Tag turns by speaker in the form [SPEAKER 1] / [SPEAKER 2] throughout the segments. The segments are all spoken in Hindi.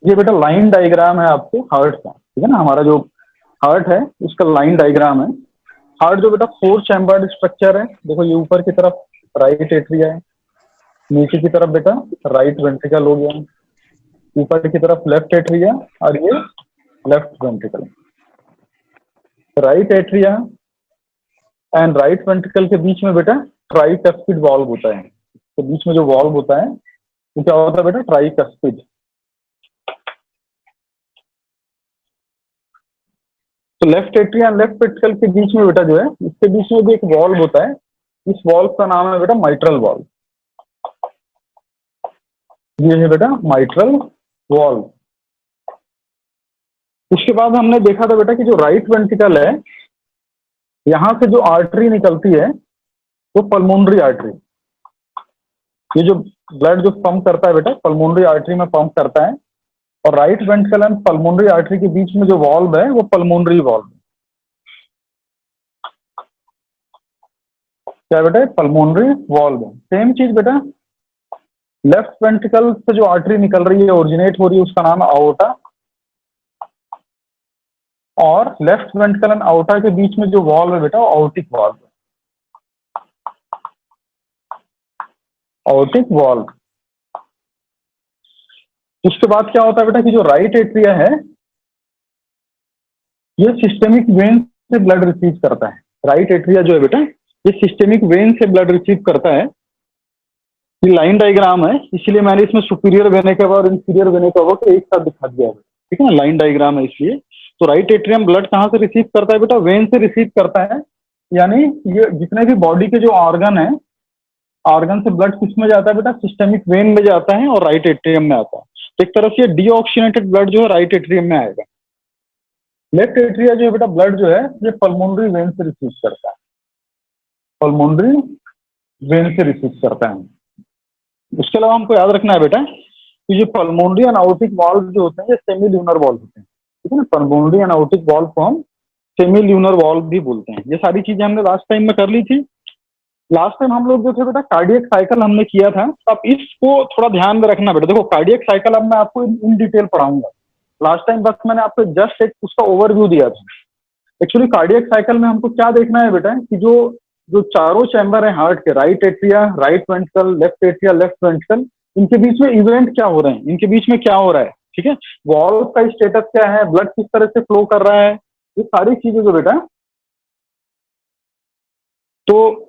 [SPEAKER 1] ये बेटा लाइन डायग्राम है आपके हार्ट का, ठीक है ना। हमारा जो हार्ट है उसका लाइन डायग्राम है। हार्ट जो बेटा 4 चैम्बर्ड स्ट्रक्चर है। देखो ये ऊपर की तरफ राइट एट्रिया है, नीचे की तरफ बेटा राइट वेंट्रिकल हो गया, ऊपर की तरफ लेफ्ट एट्रिया और ये left ventricle. Right atria and right ventricle के बीच में बेटा ट्राइकस्पिड वॉल्व होता है। तो बीच में जो वॉल्व होता है वो क्या होता है बेटा, ट्राइकस्पिड। तो left atria and left ventricle के बीच में बेटा जो है, इसके बीच में भी एक वॉल्व होता है। इस वॉल्व का नाम है बेटा माइट्रल वॉल्व। ये है बेटा माइट्रल वॉल्व। उसके बाद हमने देखा था बेटा कि जो राइट वेंट्रिकल है, यहां से जो आर्टरी निकलती है वो पल्मोनरी आर्टरी। ये जो ब्लड जो पंप करता है बेटा पल्मोनरी आर्टरी में पंप करता है। और right ventricle and pulmonary artery के बीच में जो वॉल्व है वो पल्मोनरी वॉल्व। क्या बेटा, पल्मोनरी वॉल्व। सेम चीज बेटा, लेफ्ट वेंट्रिकल से जो आर्टरी निकल रही है, ओरिजिनेट हो रही है, उसका नाम है आओर्टा। और लेफ्ट वेंट्रिकल एंड आउटा के बीच में जो वॉल्व है बेटा आउटिक वॉल्व। आउटिक वॉल्व। उसके बाद क्या होता है बेटा कि जो राइट एट्रिया है ये सिस्टेमिक वेन से ब्लड रिसीव करता है। राइट एट्रिया जो है बेटा ये सिस्टेमिक वेन से ब्लड रिसीव करता है। ये लाइन डायग्राम है, इसलिए मैंने इसमें सुपीरियर वेने का और इंफीरियर वेने का को एक साथ दिखा दिया है, ठीक है ना। लाइन डायग्राम है इसलिए। तो राइट एट्रियम ब्लड कहाँ से रिसीव करता है बेटा, वेन से रिसीव करता है। यानी ये जितने भी बॉडी के जो ऑर्गन है, ऑर्गन से ब्लड किस में जाता है बेटा, सिस्टेमिक वेन में जाता है और राइट एट्रियम में आता है। तो एक तरह से डीऑक्सीनेटेड ब्लड जो है राइट एट्रियम में आएगा। लेफ्ट एट्रिया जो है बेटा ब्लड जो है ये पल्मोनरी वेन से रिसीव करता है, पल्मोनरी वेन से रिसीव करता है। उसके अलावा हमको याद रखना है बेटा कि जो पल्मोनरी एंड आउटिक वॉल्व जो होते हैं ये सेमी ल्यूनर वॉल्व होते हैं, ठीक है ना। पल्मोनरी एंड आउटिक वॉल्व को हम सेमी ल्यूनर वॉल्व भी बोलते हैं। ये सारी चीजें हमने लास्ट टाइम में कर ली थी। लास्ट टाइम हम लोग जो थे बेटा कार्डियक साइकिल हमने किया था, तो आप इसको थोड़ा ध्यान में रखना बेटा। देखो कार्डियक साइकिल अब मैं आपको इन डिटेल पढ़ाऊंगा। लास्ट टाइम बस मैंने आपको जस्ट एक उसका ओवरव्यू दिया था। एक्चुअली कार्डियक साइकिल में हमको क्या देखना है बेटा कि जो जो चारों चैम्बर है हार्ट के, right atria, right ventricle, left atria, left ventricle, इनके बीच में इवेंट क्या हो रहे हैं, इनके बीच में क्या हो रहा है, ठीक है। वॉल्व का स्टेटस क्या है, ब्लड किस तरह से फ्लो कर रहा है, ये सारी चीजें जो बेटा, तो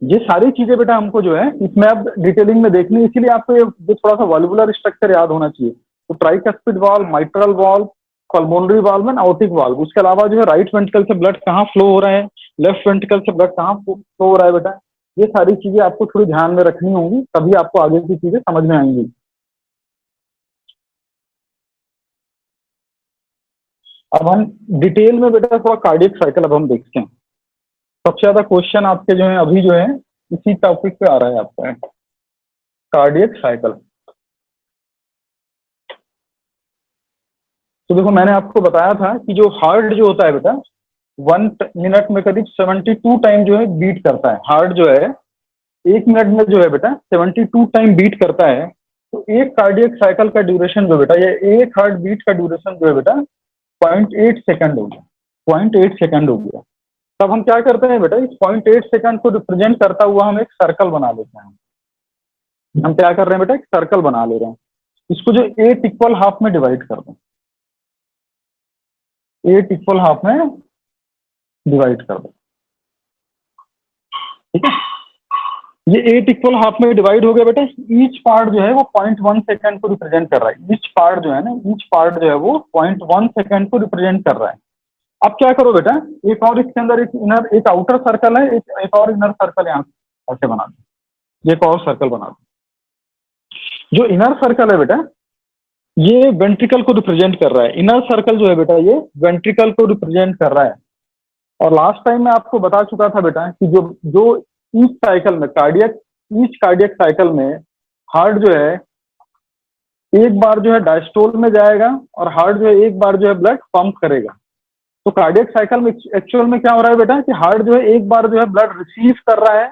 [SPEAKER 1] ये सारी चीजें बेटा हमको जो है इसमें अब डिटेलिंग में देखनी है। इसीलिए आपको ये थोड़ा सा वॉल्वुलर स्ट्रक्चर याद होना चाहिए। तो tricuspid valve, mitral valve, pulmonary valve and आउटिक valve. उसके अलावा जो है राइट वेंट्रिकल से ब्लड कहाँ फ्लो हो रहा है, लेफ्ट वेंट्रिकल से ब्लड कहाँ फ्लो हो रहा है बेटा, ये सारी चीजें आपको थोड़ी ध्यान में रखनी होंगी, तभी आपको आगे की चीजें समझ में आएंगी। अब हम डिटेल में बेटा थोड़ा कार्डियक साइकिल अब हम देखते हैं। सबसे ज्यादा क्वेश्चन आपके जो है अभी जो है इसी टॉपिक पे आ रहा है आपका, कार्डियक साइकिल। तो देखो मैंने आपको बताया था कि जो हार्ट जो होता है बेटा 1 मिनट में करीब 72 टाइम जो है बीट करता है। हार्ट जो है 1 मिनट में जो है बेटा 72 टाइम बीट करता है। तो एक कार्डियक साइकिल का ड्यूरेशन जो बेटा, ये एक हार्ट बीट का ड्यूरेशन जो है बेटा 0.8 सेकंड हो गया, 0.8 सेकंड हो गया। तब हम क्या करते हैं बेटा, इस 0.8 सेकंड को रिप्रेजेंट करता हुआ हम एक सर्कल बना लेते हैं। हम क्या कर रहे हैं बेटा, एक सर्कल बना ले रहे हैं। इसको जो 8 इक्वल हाफ में डिवाइड कर दें, 8 इक्वल हाफ में डिवाइड कर दो, ठीक है। ये 8 इक्वल हाफ में डिवाइड हो गया बेटा। ईच पार्ट जो है वो 0.1 सेकंड को रिप्रेजेंट कर रहा है। ईच पार्ट जो है ना, ईच पार्ट जो है वो 0.1 सेकंड को रिप्रेजेंट कर रहा है। अब क्या करो बेटा, एक और इसके अंदर एक इनर, एक आउटर सर्कल है, एक और इनर सर्कल यहाँ ऐसे बना दो, एक और सर्कल बना दो। जो इनर सर्कल है बेटा ये वेंट्रिकल को रिप्रेजेंट कर रहा है। इनर सर्कल जो है बेटा ये वेंट्रिकल को रिप्रेजेंट कर रहा है। और लास्ट टाइम मैं आपको बता चुका था बेटा कि जो जो ईच साइकिल में ईच कार्डियक साइकिल में हार्ट जो है एक बार जो है डायस्टोल में जाएगा और हार्ट जो है एक बार जो है ब्लड पंप करेगा। तो कार्डियक साइकिल में एक्चुअल में क्या हो रहा है बेटा कि हार्ट जो है एक बार जो है ब्लड रिसीव कर रहा है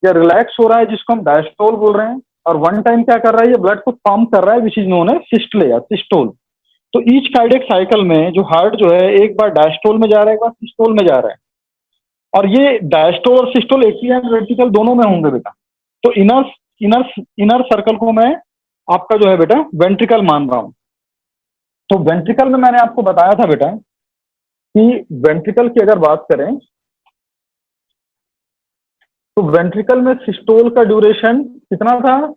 [SPEAKER 1] या रिलैक्स हो रहा है, जिसको हम डायस्टोल बोल रहे हैं, और वन टाइम क्या कर रहा है, ये ब्लड को पंप कर रहा है, विच इज नोन है सिस्टले या सिस्टोल। तो ईच कार्डियक साइकिल में जो हार्ट जो है एक बार डायस्टोल में जा रहा है, एक बार सिस्टोल में जा रहा है, और ये डायस्टोल और सिस्टोल एट्रियम एंड वेंट्रिकल दोनों में होंगे बेटा। तो इनर इनर इनर सर्कल को मैं आपका जो है बेटा वेंट्रिकल मान रहा हूं। तो वेंट्रिकल में मैंने आपको बताया था बेटा कि वेंट्रिकल की अगर बात करें तो वेंट्रिकल में सिस्टोल का ड्यूरेशन कितना था,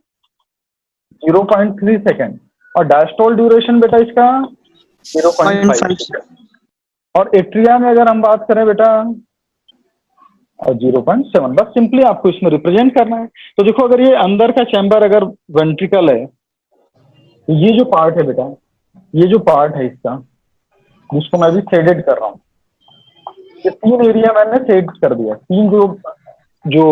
[SPEAKER 1] 0.3 सेकेंड, और डायस्टोल ड्यूरेशन बेटा इसका 0.5 सेकेंड, और एट्रिया में अगर हम बात करें बेटा और 0.7। बस सिंपली आपको इसमें रिप्रेजेंट करना है। तो देखो अगर ये अंदर का चैम्बर अगर वेंट्रिकल है, तो ये जो पार्ट है बेटा, ये जो पार्ट है इसका, जिसको मैं अभी शेडेड कर रहा हूँ, ये 3 एरिया मैंने शेड कर दिया, 3 जो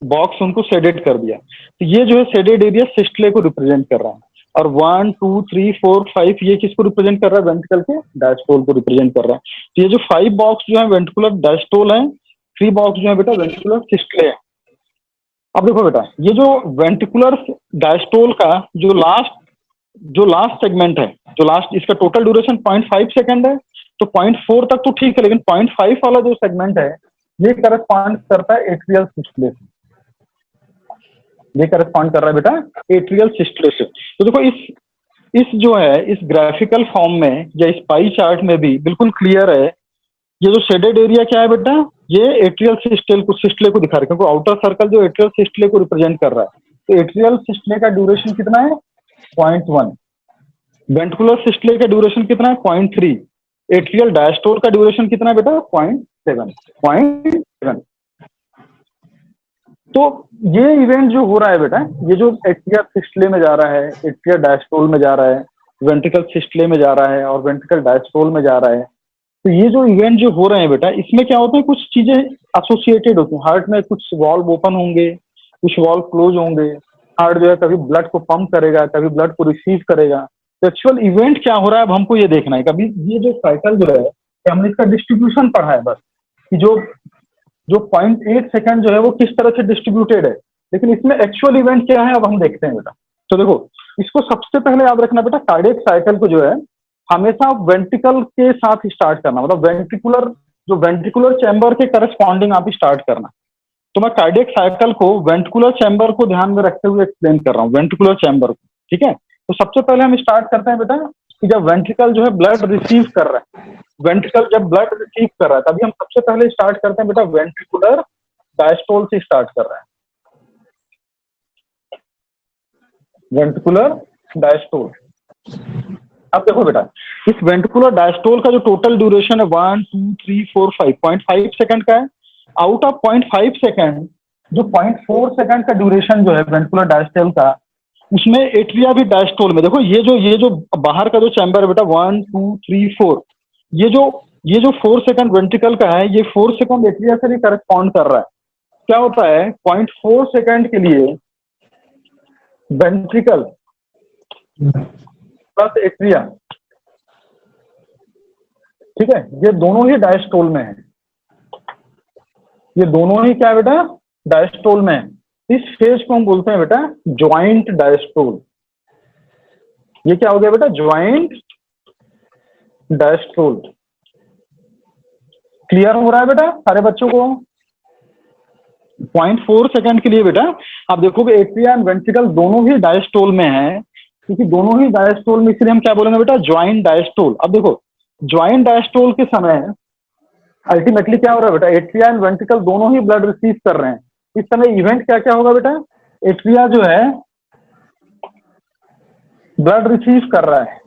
[SPEAKER 1] बॉक्स उनको शेडेड कर दिया। तो ये जो है शेडेड एरिया सिस्टले को रिप्रेजेंट कर रहा है, और 1 2 3 4 5 ये किसको रिप्रेजेंट कर रहा है, वेंट्रिकल के डायस्टोल को रिप्रेजेंट कर रहा है। तो ये जो 5 बॉक्स जो है वेंट्रिकुलर डायस्टोल है, 3 बॉक्स जो है बेटा वेंट्रिकुलर सिस्टले है। अब देखो बेटा, ये जो वेंट्रिकुलर डायस्टोल का जो लास्ट सेगमेंट है, जो लास्ट, इसका टोटल ड्यूरेशन 0.5 सेकंड है, तो 0.4 तक तो ठीक है, लेकिन 0.5 वाला जो सेगमेंट है ये करस्पॉन्ड करता है एट्रियल सिस्टले से, ये करस्पॉन्ड कर रहा है बेटा एट्रियल सिस्टले से। तो देखो इस जो है इस ग्राफिकल फॉर्म में या इस पाई चार्ट में भी बिल्कुल क्लियर है, ये जो शेडेड एरिया क्या है बेटा, ये एट्रियल सिस्टले को दिखा रहा है, क्योंकि आउटर सर्कल जो एट्रियल सिस्टले को रिप्रेजेंट कर रहा है। तो एट्रियल सिस्टले का ड्यूरेशन कितना है, 0.1, वेंट्रिकुलर सिस्टले का ड्यूरेशन कितना है, 0.3, एट्रियल डायस्टोल का ड्यूरेशन कितना है बेटा, 0.7। तो ये इवेंट जो हो रहा है बेटा, ये जो एट्रियल सिस्टले में जा रहा है, एट्रियल डायस्टोल में जा रहा है, वेंट्रिकल सिस्टले में जा रहा है, और वेंट्रिकल डायस्टोल में जा रहा है, तो ये जो इवेंट जो हो रहे हैं बेटा, इसमें क्या होता है, कुछ चीजें एसोसिएटेड होती हैं। हार्ट में कुछ वॉल्व ओपन होंगे, कुछ वॉल्व क्लोज होंगे। हार्ट जो है कभी ब्लड को पंप करेगा, कभी ब्लड को रिसीव करेगा। तो एक्चुअल इवेंट क्या हो रहा है अब हमको ये देखना है। कभी ये जो साइकिल जो है, हमने इसका डिस्ट्रीब्यूशन पढ़ा है बस, कि जो 0.8 सेकंड जो है वो किस तरह से डिस्ट्रीब्यूटेड है, लेकिन इसमें एक्चुअल इवेंट क्या है अब हम देखते हैं बेटा। तो देखो, इसको सबसे पहले याद रखना बेटा, कार्डियक साइकिल को जो है हमेशा वेंट्रिकल के साथ स्टार्ट करना, मतलब वेंट्रिकुलर चैम्बर के करस्पॉन्डिंग आप स्टार्ट करना। तो मैं कार्डियक साइकिल को वेंट्रिकुलर चैम्बर को ध्यान में रखते हुए एक्सप्लेन कर रहा हूँ, वेंट्रिकुलर चैम्बर को, ठीक है। तो सबसे पहले हम स्टार्ट करते हैं बेटा कि जब वेंट्रिकल जो है ब्लड रिसीव कर रहा है, वेंट्रिकल जब ब्लड रिसीव कर रहा है, तभी हम सबसे पहले स्टार्ट करते हैं बेटा वेंट्रिकुलर डायस्टोल से स्टार्ट कर रहा है, वेंट्रिकुलर डायस्टोल। अब देखो बेटा, इस वेंट्रिकुलर डायस्टोल का जो टोटल ड्यूरेशन है 1 2 3 4 5 0.5 सेकंड का है। आउट ऑफ 0.5 सेकंड जो 0.4 सेकंड का ड्यूरेशन जो है वेंट्रिकुलर डायस्टोल का, उसमें एट्रिया भी डायस्टोल में, देखो ये जो बाहर का जो चैम्बर है बेटा 1 2 3 4, ये जो 4 सेकंड वेंट्रिकल का है, ये 4 सेकंड एट्रिया से भी करस्पॉन्ड कर रहा है। क्या होता है, 0.4 सेकंड के लिए वेंट्रिकल प्लस एट्रिया, ठीक है, ये दोनों ही डायस्टोल में है, ये दोनों ही क्या है बेटा, डायस्टोल में है। इस फेज को हम बोलते हैं बेटा ज्वाइंट डायस्टोल। ये क्या हो गया बेटा, ज्वाइंट डायस्टोल। क्लियर हो रहा है बेटा सारे बच्चों को। 0.4 सेकंड के लिए बेटा आप देखोगे एट्रिया एंड वेंट्रिकल दोनों ही डायस्टोल में है, क्योंकि दोनों ही डायस्टोल में, इसलिए हम क्या बोलेंगे बेटा, ज्वाइंट डायस्टोल। अब देखो, ज्वाइंट डायस्टोल के समय अल्टीमेटली क्या हो रहा है बेटा, एट्रिया एंड वेंट्रिकल दोनों ही ब्लड रिसीव कर रहे हैं। इस समय इवेंट क्या क्या होगा बेटा, एट्रिया जो है ब्लड रिसीव कर रहा है,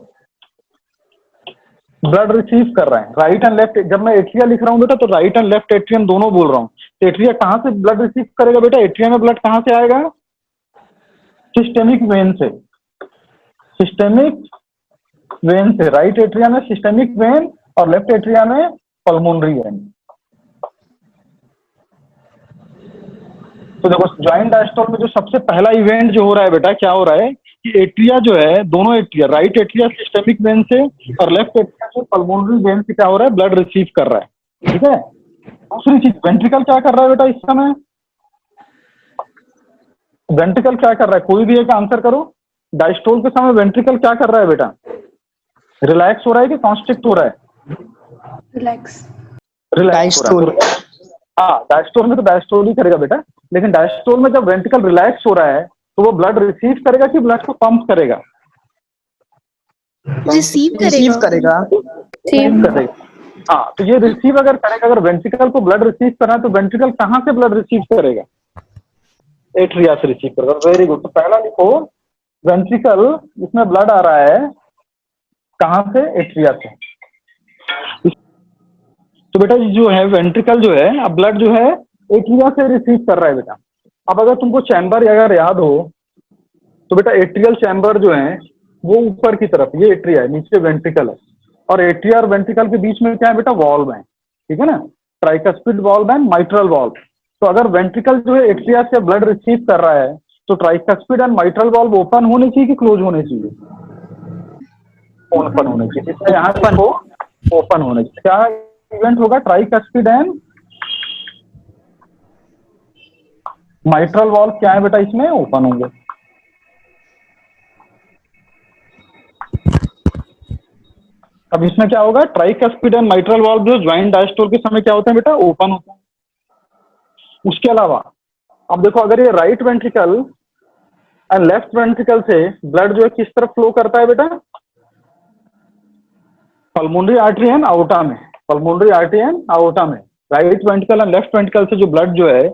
[SPEAKER 1] ब्लड रिसीव कर रहा है राइट एंड लेफ्ट। जब मैं एट्रिया लिख रहा हूं बेटा तो राइट एंड लेफ्ट एट्रियम दोनों बोल रहा हूं। तो एट्रिया कहां से ब्लड रिसीव करेगा बेटा, एट्रिया में ब्लड कहां से आएगा, सिस्टेमिक वेन से, सिस्टेमिक वेन से। राइट एट्रिया में सिस्टेमिक वेन और लेफ्ट एट्रिया में पल्मोनरी वेन। तो देखो ज्वाइंट डायस्टोल में जो सबसे पहला इवेंट जो हो रहा है बेटा, क्या हो रहा है कि एट्रिया जो है, दोनों atria, right atria systemic when से और लेफ्ट एट्रिया से पल्मोनरी वेन से क्या हो रहा है, ब्लड रिसीव कर रहा है, ठीक है। दूसरी चीज, वेंट्रिकल क्या कर रहा है बेटा इस समय, वेंट्रिकल क्या कर रहा है, कोई भी एक आंसर करो। डायस्टोल के समय वेंट्रिकल क्या कर रहा है बेटा, रिलैक्स हो रहा है कि कॉन्स्ट्रिक्ट हो रहा है?
[SPEAKER 2] रिलैक्स।
[SPEAKER 1] रिलैक्स हो रहा है। हाँ, डायस्टोल में तो डायस्टोल ही करेगा बेटा, लेकिन डायस्टोल में जब वेंट्रिकल रिलैक्स हो रहा है तो वो ब्लड रिसीव करेगा कि ब्लड को पंप करेगा?
[SPEAKER 2] रिसीव
[SPEAKER 3] रिसीव करेगा।
[SPEAKER 1] रिसीव करेगा। हाँ, तो ये रिसीव अगर करेगा, अगर वेंट्रिकल को ब्लड रिसीव करना है तो वेंट्रिकल कहाँ से ब्लड रिसीव करेगा? एट्रिया से रिसीव करेगा। Very good. तो पहला लिखो, वेंट्रिकल इसमें ब्लड आ रहा है कहाँ से? एट्रिया से। तो बेटा जो है वेंट्रिकल जो है, अब ब्लड जो है एट्रिया से रिसीव कर रहा है बेटा। अब अगर तुमको चैम्बर अगर याद हो तो बेटा एट्रियल चैम्बर जो है वो ऊपर की तरफ, ये एट्रिया है, नीचे वेंट्रिकल है, और एट्रिया और वेंट्रिकल के बीच में क्या है बेटा? वॉल्व है, ठीक है ना, tricuspid valve and mitral valve. तो अगर वेंट्रिकल जो है एट्रिया से ब्लड रिसीव कर रहा है तो tricuspid and mitral valve open होने चाहिए कि क्लोज होने चाहिए? ओपन होने चाहिए। इसलिए यहाँ पर ओपन होने चाहिए। क्या इवेंट होगा? ट्राइकस्पिड एंड माइट्रल वॉल्व क्या है बेटा इसमें? ओपन होंगे। अब इसमें क्या होगा? ट्राइकस्पिड एंड माइट्रल वॉल्व जो ज्वाइंट डायस्टोल के समय क्या होते हैं बेटा? ओपन होते हैं। उसके अलावा अब देखो, अगर ये right ventricle and left ventricle से ब्लड जो है किस तरफ फ्लो करता है बेटा? पल्मोनरी आर्टरी एंड आउटा में। पल्मोनरी आर्टरी एंड आउटा में right ventricle and left ventricle से जो ब्लड जो है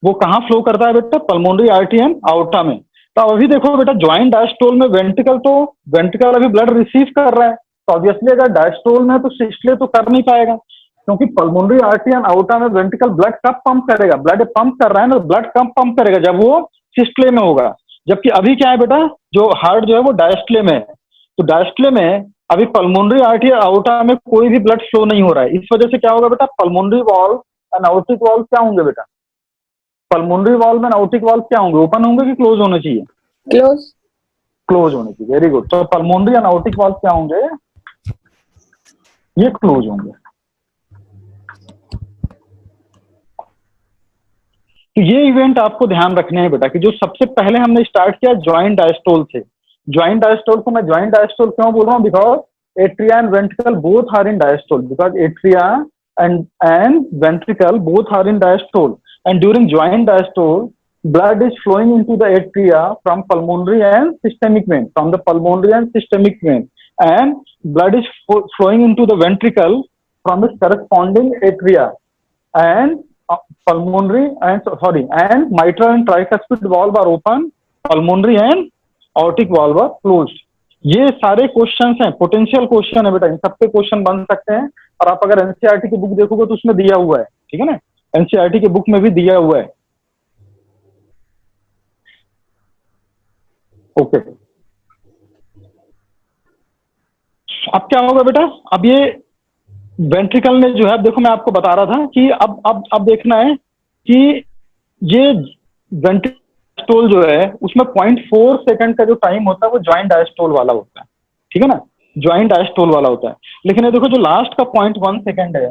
[SPEAKER 1] वो कहाँ फ्लो करता है बेटा? पल्मोनरी आर्टरी एंड आउटा में। तो अभी देखो बेटा, ज्वाइंट डायस्टोल में वेंट्रिकल अभी ब्लड रिसीव कर रहा है, तो ऑब्वियसली अगर डायस्टोल में तो सिस्टले तो कर नहीं पाएगा, क्योंकि पल्मोनरी आर्टरी एंड आउटा में वेंट्रिकल ब्लड कब पंप करेगा? ब्लड पंप कर रहा है ना, ब्लड कब पंप करेगा? जब वो सिस्टले में होगा। जबकि अभी क्या है बेटा, जो हार्ट जो है वो डायस्टले में है, तो डायस्टले में अभी पल्मोनरी आर्टरी आउटा में कोई भी ब्लड फ्लो नहीं हो रहा है। इस वजह से क्या होगा बेटा? पल्मोनरी वॉल्व एंड आउटिक वॉल्व क्या होंगे बेटा? पल्मोनरी वॉल्व एंड आउटिक वॉल्व क्या होंगे? ओपन होंगे कि क्लोज होने चाहिए?
[SPEAKER 2] क्लोज।
[SPEAKER 1] क्लोज होने चाहिए। Very good. तो पल्मोनरी एंड आउटिक वॉल्व क्या होंगे? ये क्लोज होंगे। तो ये इवेंट आपको ध्यान रखने हैं बेटा, कि जो सबसे पहले हमने स्टार्ट किया ज्वाइंट डायस्टोल से। ज्वाइंट डायस्टोल को मैं ज्वाइंट डायस्टोल क्यों बोल रहा हूँ? Because atria and ventricle both are in diastole, because atria and ventricle both are in diastole, and during joint diastole blood is flowing into the atria from pulmonary and systemic vein, from the pulmonary and systemic vein, and blood is flowing into the ventricle from its corresponding atria, and pulmonary and mitral and tricuspid valve are open, pulmonary and aortic valve are closed. ये सारे क्वेश्चंस हैं, पोटेंशियल क्वेश्चन है बेटा, इन सब पे क्वेश्चन बन सकते हैं। और आप अगर एनसीईआरटी की बुक देखोगे तो उसमें दिया हुआ है, ठीक है ना, एनसीईआरटी की बुक में भी दिया हुआ है। ओके, अब क्या होगा बेटा? अब ये वेंट्रिकल ने जो है, अब देखो मैं आपको बता रहा था कि अब देखना है कि ये वेंट्रिकल जो है उसमें 0.4 सेकंड का जो टाइम होता है वो ज्वाइंट डायस्टोल वाला होता है, ठीक है ना, ज्वाइंट डायस्टोल वाला होता है। लेकिन ये देखो जो लास्ट का 0.1 सेकंड है,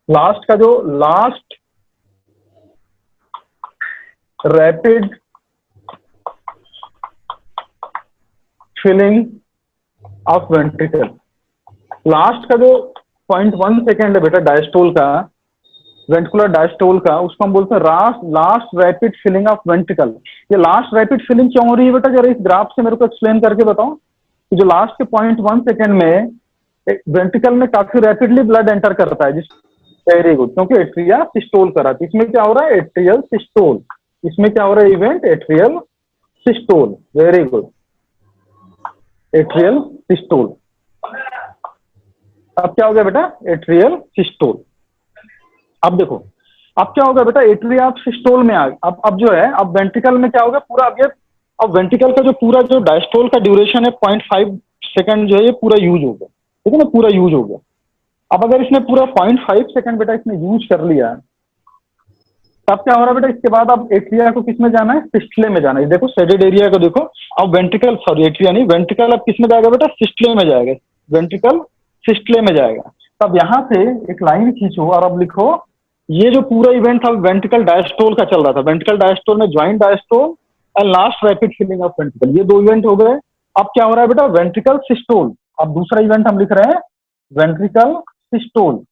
[SPEAKER 1] लास्ट का जो last rapid filling of ventricle, last का जो 0.1 सेकेंड है बेटा डायस्टोल का, वेंट्रिकुलर डायस्टोल का, उसको हम बोलते हैं last rapid filling of ventricle. ये लास्ट रैपिड फिलिंग क्यों हो रही है बेटा? जरा इस ग्राफ से मेरे को एक्सप्लेन करके बताओ कि जो लास्ट के 0.1 सेकेंड में वेंट्रिकल में काफी रैपिडली ब्लड एंटर करता है। वेरी गुड, क्योंकि एट्रिया सिस्टोल करा, इसमें क्या हो रहा है? Atrial systole. इसमें क्या हो रहा है? Event atrial systole. Very good, atrial systole. अब क्या हो गया बेटा? Atrial systole. अब देखो, अब क्या होगा बेटा? एट्रिया सिस्टोल में अब जो है, अब वेंट्रिकल में क्या होगा पूरा? अब वेंट्रिकल का जो पूरा जो डायस्टोल का ड्यूरेशन है 0.5 सेकंड जो है ये पूरा यूज हो गया, ठीक है ना, पूरा यूज हो गया। अब अगर इसने पूरा 0.5 सेकंड बेटा इसने यूज कर लिया, तब क्या हो रहा है बेटा? इसके बाद अब एट्रिया को किस में जाना है? सिस्टले में जाना है। देखो सेडेड एरिया को देखो, अब वेंट्रिकल, सॉरी एट्रिया नहीं, वेंट्रिकल अब किस में जाएगा बेटा? सिस्टले में जाएगा, वेंट्रिकल सिस्टले में जाएगा। तब यहां से एक लाइन खींचो और अब लिखो ये जो पूरा इवेंट था वेंट्रिकल डायस्टोल का चल रहा था, वेंट्रिकल डायस्टोल में joint diastole and last rapid filling of ventricle, ये 2 इवेंट हो गए। अब क्या हो रहा है बेटा, वेंट्रिकल सिस्टोल। अब दूसरा इवेंट हम लिख रहे हैं वेंट्रिकल सिस्टोल।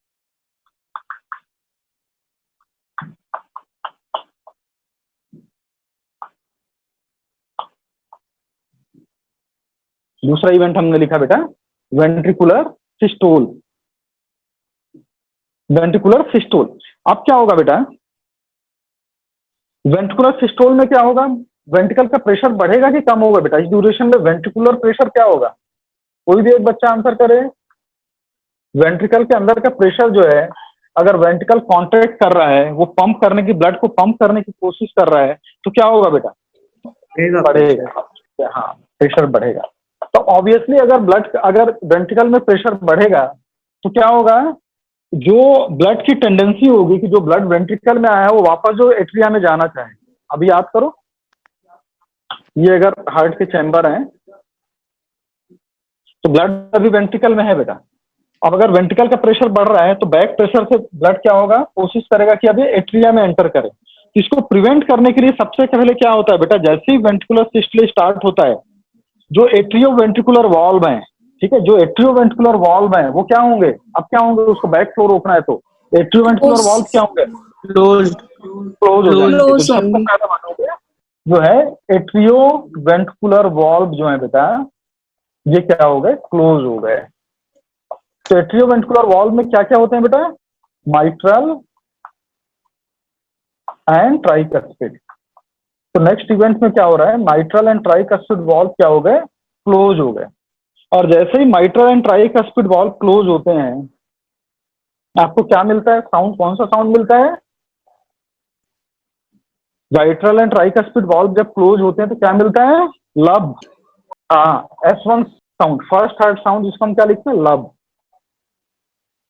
[SPEAKER 1] दूसरा इवेंट हमने लिखा बेटा वेंट्रिकुलर सिस्टोल, वेंट्रिकुलर सिस्टोल। अब क्या होगा बेटा, वेंट्रिकुलर सिस्टोल में क्या होगा, वेंट्रिकल का प्रेशर बढ़ेगा कि कम होगा बेटा, इस ड्यूरेशन में वेंट्रिकुलर प्रेशर क्या होगा, कोई भी एक बच्चा आंसर करे। वेंट्रिकल के अंदर का प्रेशर जो है, अगर वेंट्रिकल कॉन्ट्रैक्ट कर रहा है, वो पंप करने की, ब्लड को पंप करने की कोशिश कर रहा है, तो क्या होगा बेटा, बढ़ेगा। हाँ, प्रेशर बढ़ेगा। तो ऑब्वियसली अगर वेंट्रिकल में प्रेशर बढ़ेगा तो क्या होगा, जो ब्लड की टेंडेंसी होगी कि जो ब्लड वेंट्रिकल में आया है वो वापस जो एट्रिया में जाना चाहे। अभी याद करो, ये अगर हार्ट के चैम्बर हैं तो ब्लड अभी वेंट्रिकल में है बेटा। अब अगर वेंट्रिकल का प्रेशर बढ़ रहा है तो बैक प्रेशर से ब्लड क्या होगा, कोशिश करेगा कि अभी एट्रिया में एंटर करे। इसको प्रिवेंट करने के लिए सबसे पहले क्या होता है बेटा, जैसे ही वेंट्रिकुलर सिस्टोल स्टार्ट होता है, जो एट्रियो वेंट्रिकुलर वॉल्व है, ठीक है, जो एट्रियो वेंट्रिकुलर वॉल्व है वो क्या होंगे, अब क्या होंगे, उसको बैक फ्लो रोकना है तो एट्रियो वेंट्रिकुलर वॉल्व क्या होंगे,
[SPEAKER 3] क्लोज
[SPEAKER 1] क्लोज हो जाएंगे। तो सबसे पहले मानोगे जो है एट्रियो वेंट्रिकुलर वॉल्व जो है बेटा, ये क्या हो गए, क्लोज हो गए। तो एट्रियो वेंट्रिकुलर वॉल्व में क्या क्या होते हैं बेटा, माइट्रल एंड ट्राइकस्पिड। तो नेक्स्ट इवेंट में क्या हो रहा है, माइट्रल एंड ट्राइकस्पिड वॉल्व क्या हो गए, क्लोज हो गए। और जैसे ही mitral and tricuspid valve close होते हैं, आपको क्या मिलता है, साउंड, कौन सा साउंड मिलता है, माइट्रल एंड ट्राइकस्पिड वॉल्व जब क्लोज होते हैं तो क्या मिलता है, लब। हाँ, S1 sound, first heart sound, जिसको हम क्या लिखते हैं, लब।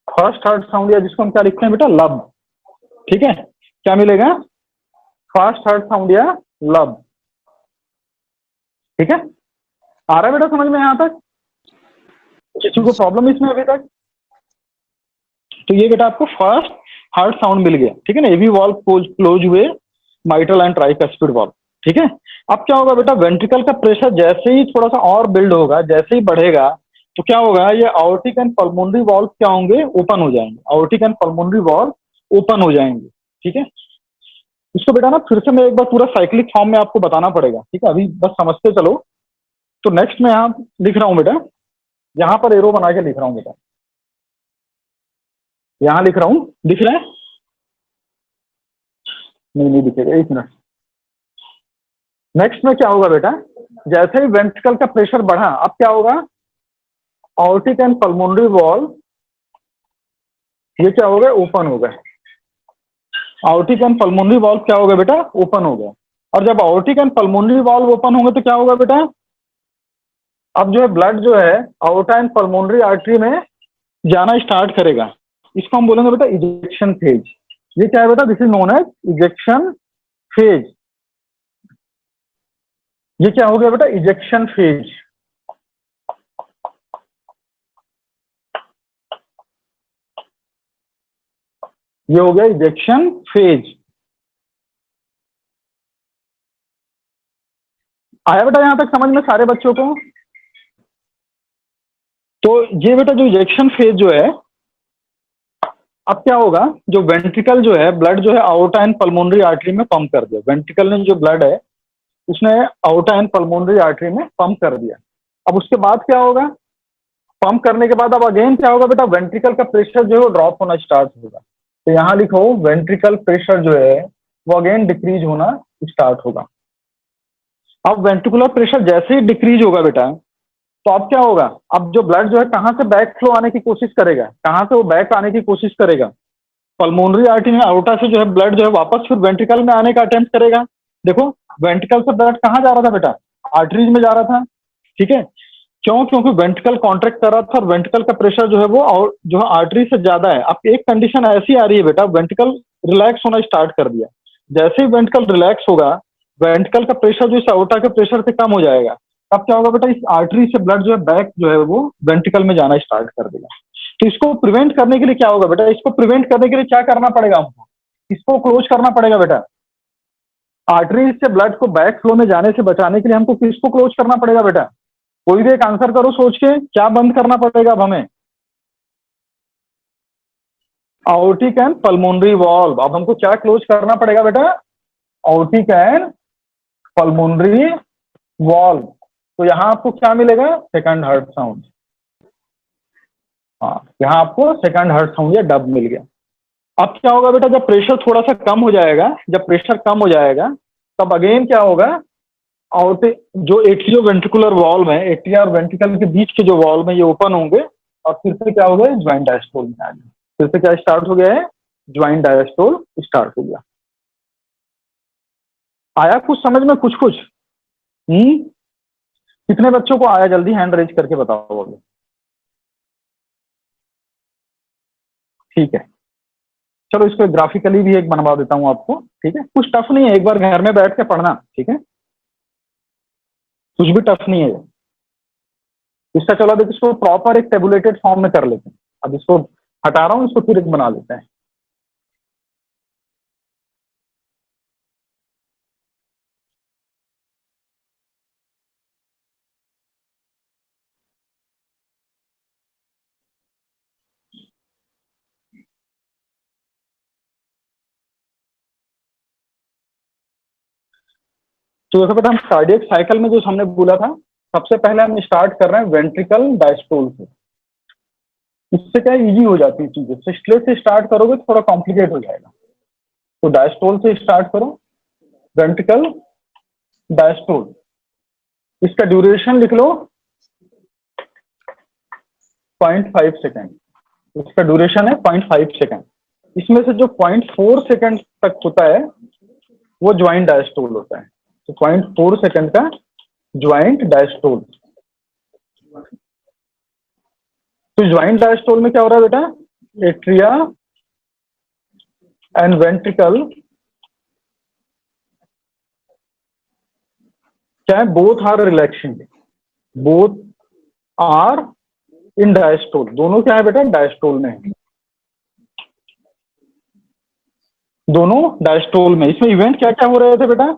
[SPEAKER 1] फर्स्ट हार्ट साउंड या जिसको हम क्या लिखते हैं बेटा, लब। ठीक है, क्या मिलेगा, फर्स्ट हार्ट साउंड या लब। ठीक है, आ रहा है बेटा समझ में यहां तक, किसी को प्रॉब्लम इसमें अभी तक? तो ये बेटा आपको फर्स्ट हार्ट साउंड मिल गया। ठीक है ना, ये भी वॉल्व क्लोज हुए, माइट्रल एंड ट्राइकस्पिड वॉल्व। ठीक है, अब क्या होगा बेटा, वेंट्रिकल का प्रेशर जैसे ही थोड़ा सा और बिल्ड होगा, जैसे ही बढ़ेगा, तो क्या होगा, ये आयोटिक एंड पल्मोनरी वॉल्व क्या होंगे, ओपन हो जाएंगे। Aortic and pulmonary valve open हो जाएंगे। ठीक है, इसको बेटा ना फिर से मैं एक बार पूरा साइक्लिक फॉर्म में आपको बताना पड़ेगा। ठीक है, अभी बस समझते चलो। तो नेक्स्ट मैं यहाँ लिख रहा हूँ बेटा, यहाँ पर एरो बना के लिख रहा हूँ बेटा, यहाँ लिख रहा हूँ, दिख रहा है, नहीं दिखेगा, एक मिनट। नेक्स्ट में क्या होगा बेटा, जैसे ही वेंट्रिकल का प्रेशर बढ़ा, अब क्या होगा, आयोटिक एंड पल्मोनरी वॉल्व ये क्या हो गए, ओपन हो गए। आयोटिक एंड पल्मोनरी वॉल्व क्या हो गया बेटा, ओपन हो गया। और जब aortic and pulmonary valve open होंगे तो क्या होगा बेटा, अब जो है ब्लड जो है आयोटा एंड पल्मोनरी आर्टरी में जाना स्टार्ट करेगा। इसको हम बोलेंगे बेटा इजेक्शन फेज। ये क्या है बेटा, this is known as ejection phase. ये क्या हो गया बेटा, इजेक्शन फेज। ये हो गया इजेक्शन फेज। आया बेटा यहां तक समझ में सारे बच्चों को? तो ये बेटा जो इजेक्शन फेज जो है, अब क्या होगा, जो वेंट्रिकल जो है, ब्लड जो है आयोटा एंड पल्मोनरी आर्टरी में पंप कर दिया। वेंट्रिकल ने जो ब्लड है उसने आयोटा एंड पल्मोनरी आर्टरी में पंप कर दिया। अब उसके बाद क्या होगा, पंप करने के बाद अब अगेन क्या होगा बेटा, वेंट्रिकल का प्रेशर जो है वो ड्रॉप होना स्टार्ट होगा। तो यहां लिखो वेंट्रिकल प्रेशर जो है वो अगेन डिक्रीज होना स्टार्ट होगा। अब वेंट्रिकुलर प्रेशर जैसे ही डिक्रीज होगा बेटा, तो अब क्या होगा, अब जो ब्लड जो है कहां से बैक फ्लो आने की कोशिश करेगा, कहां से वो बैक आने की कोशिश करेगा, पल्मोनरी आर्टरी में आयोटा से जो है ब्लड जो है वापस फिर वेंट्रिकल में आने का अटेम्प्ट करेगा। देखो वेंट्रिकल से ब्लड कहां जा रहा था बेटा, आर्टरीज में जा रहा था। ठीक है, क्यों, क्योंकि वेंट्रिकल कॉन्ट्रैक्ट कर रहा था और वेंट्रिकल का प्रेशर जो है वो जो है आर्टरी से ज्यादा है। अब एक कंडीशन ऐसी आ रही है बेटा, वेंट्रिकल रिलैक्स होना स्टार्ट कर दिया। जैसे ही वेंट्रिकल रिलैक्स होगा, वेंट्रिकल का प्रेशर जो इस आयोटा के प्रेशर से कम हो जाएगा। अब क्या होगा बेटा, इस आर्टरी से ब्लड जो है बैक जो है वो वेंट्रिकल में जाना स्टार्ट कर देगा। तो इसको प्रिवेंट करने के लिए क्या होगा बेटा, इसको प्रिवेंट करने के लिए क्या करना पड़ेगा हमको, किसको क्लोज करना पड़ेगा बेटा? आर्टरीज से ब्लड को बैक फ्लो में जाने से बचाने के लिए हमको किसको क्लोज करना पड़ेगा बेटा? कोई भी एक आंसर करो सोच के, क्या बंद करना पड़ेगा अब हमें? आउटिक एंड पल्मोनरी वॉल्व। अब हमको क्या क्लोज करना पड़ेगा बेटा? आउटिक एंड पल्मोनरी वॉल्व। तो यहां आपको क्या मिलेगा? Second heart sound. हाँ, यहां आपको सेकंड हार्ट साउंड या डब मिल गया। अब क्या होगा बेटा, जब प्रेशर थोड़ा सा कम हो जाएगा, जब प्रेशर कम हो जाएगा तब अगेन क्या होगा, आउट जो एट्रियो वेंट्रिकुलर वॉल्व है, एट्रिया और वेंट्रिकल के बीच के जो वॉल्व है ये ओपन होंगे और फिर से क्या हो गया, ज्वाइंट डायस्टोल में आ गया। फिर से क्या स्टार्ट हो गया है? ज्वाइंट डायस्टोल स्टार्ट हो गया। आया कुछ समझ में? कुछ कुछ कितने बच्चों को आया? जल्दी हैंड रेज करके बताओ अभी। ठीक है, चलो इसको ग्राफिकली भी एक बनवा देता हूं आपको। ठीक है, कुछ टफ नहीं है, एक बार घर में बैठ के पढ़ना। ठीक है, कुछ भी टफ नहीं है इसका। चलो अब इसको प्रॉपर एक टेबुलेटेड फॉर्म में कर लेते हैं। अब इसको हटा रहा हूं, इसको फिर एक बना लेते हैं। तो देखो बेटा, हम कार्डियक साइकिल में जो हमने बोला था, सबसे पहले हम स्टार्ट कर रहे हैं वेंट्रिकल डायस्टोल से। इससे क्या इजी हो जाती है चीजें। सिस्टले से स्टार्ट करोगे तो थोड़ा कॉम्प्लिकेट हो जाएगा। तो डायस्टोल से स्टार्ट करो, वेंट्रिकल डायस्टोल। इसका ड्यूरेशन लिख लो 0.5 सेकेंड। इसका ड्यूरेशन है 0.5 सेकेंड। इसमें से जो 0.4 सेकेंड तक होता है वो ज्वाइंट डायस्टोल होता है। तो 0.4 सेकेंड का ज्वाइंट डायस्टोल। तो ज्वाइंट डायस्टोल में क्या हो रहा है बेटा? एट्रिया एंड वेंट्रिकल क्या है? Both are relaxing, both are in diastole. दोनों क्या है बेटा? डायस्टोल में है, दोनों डायस्टोल में। इसमें इवेंट क्या क्या हो रहे थे बेटा?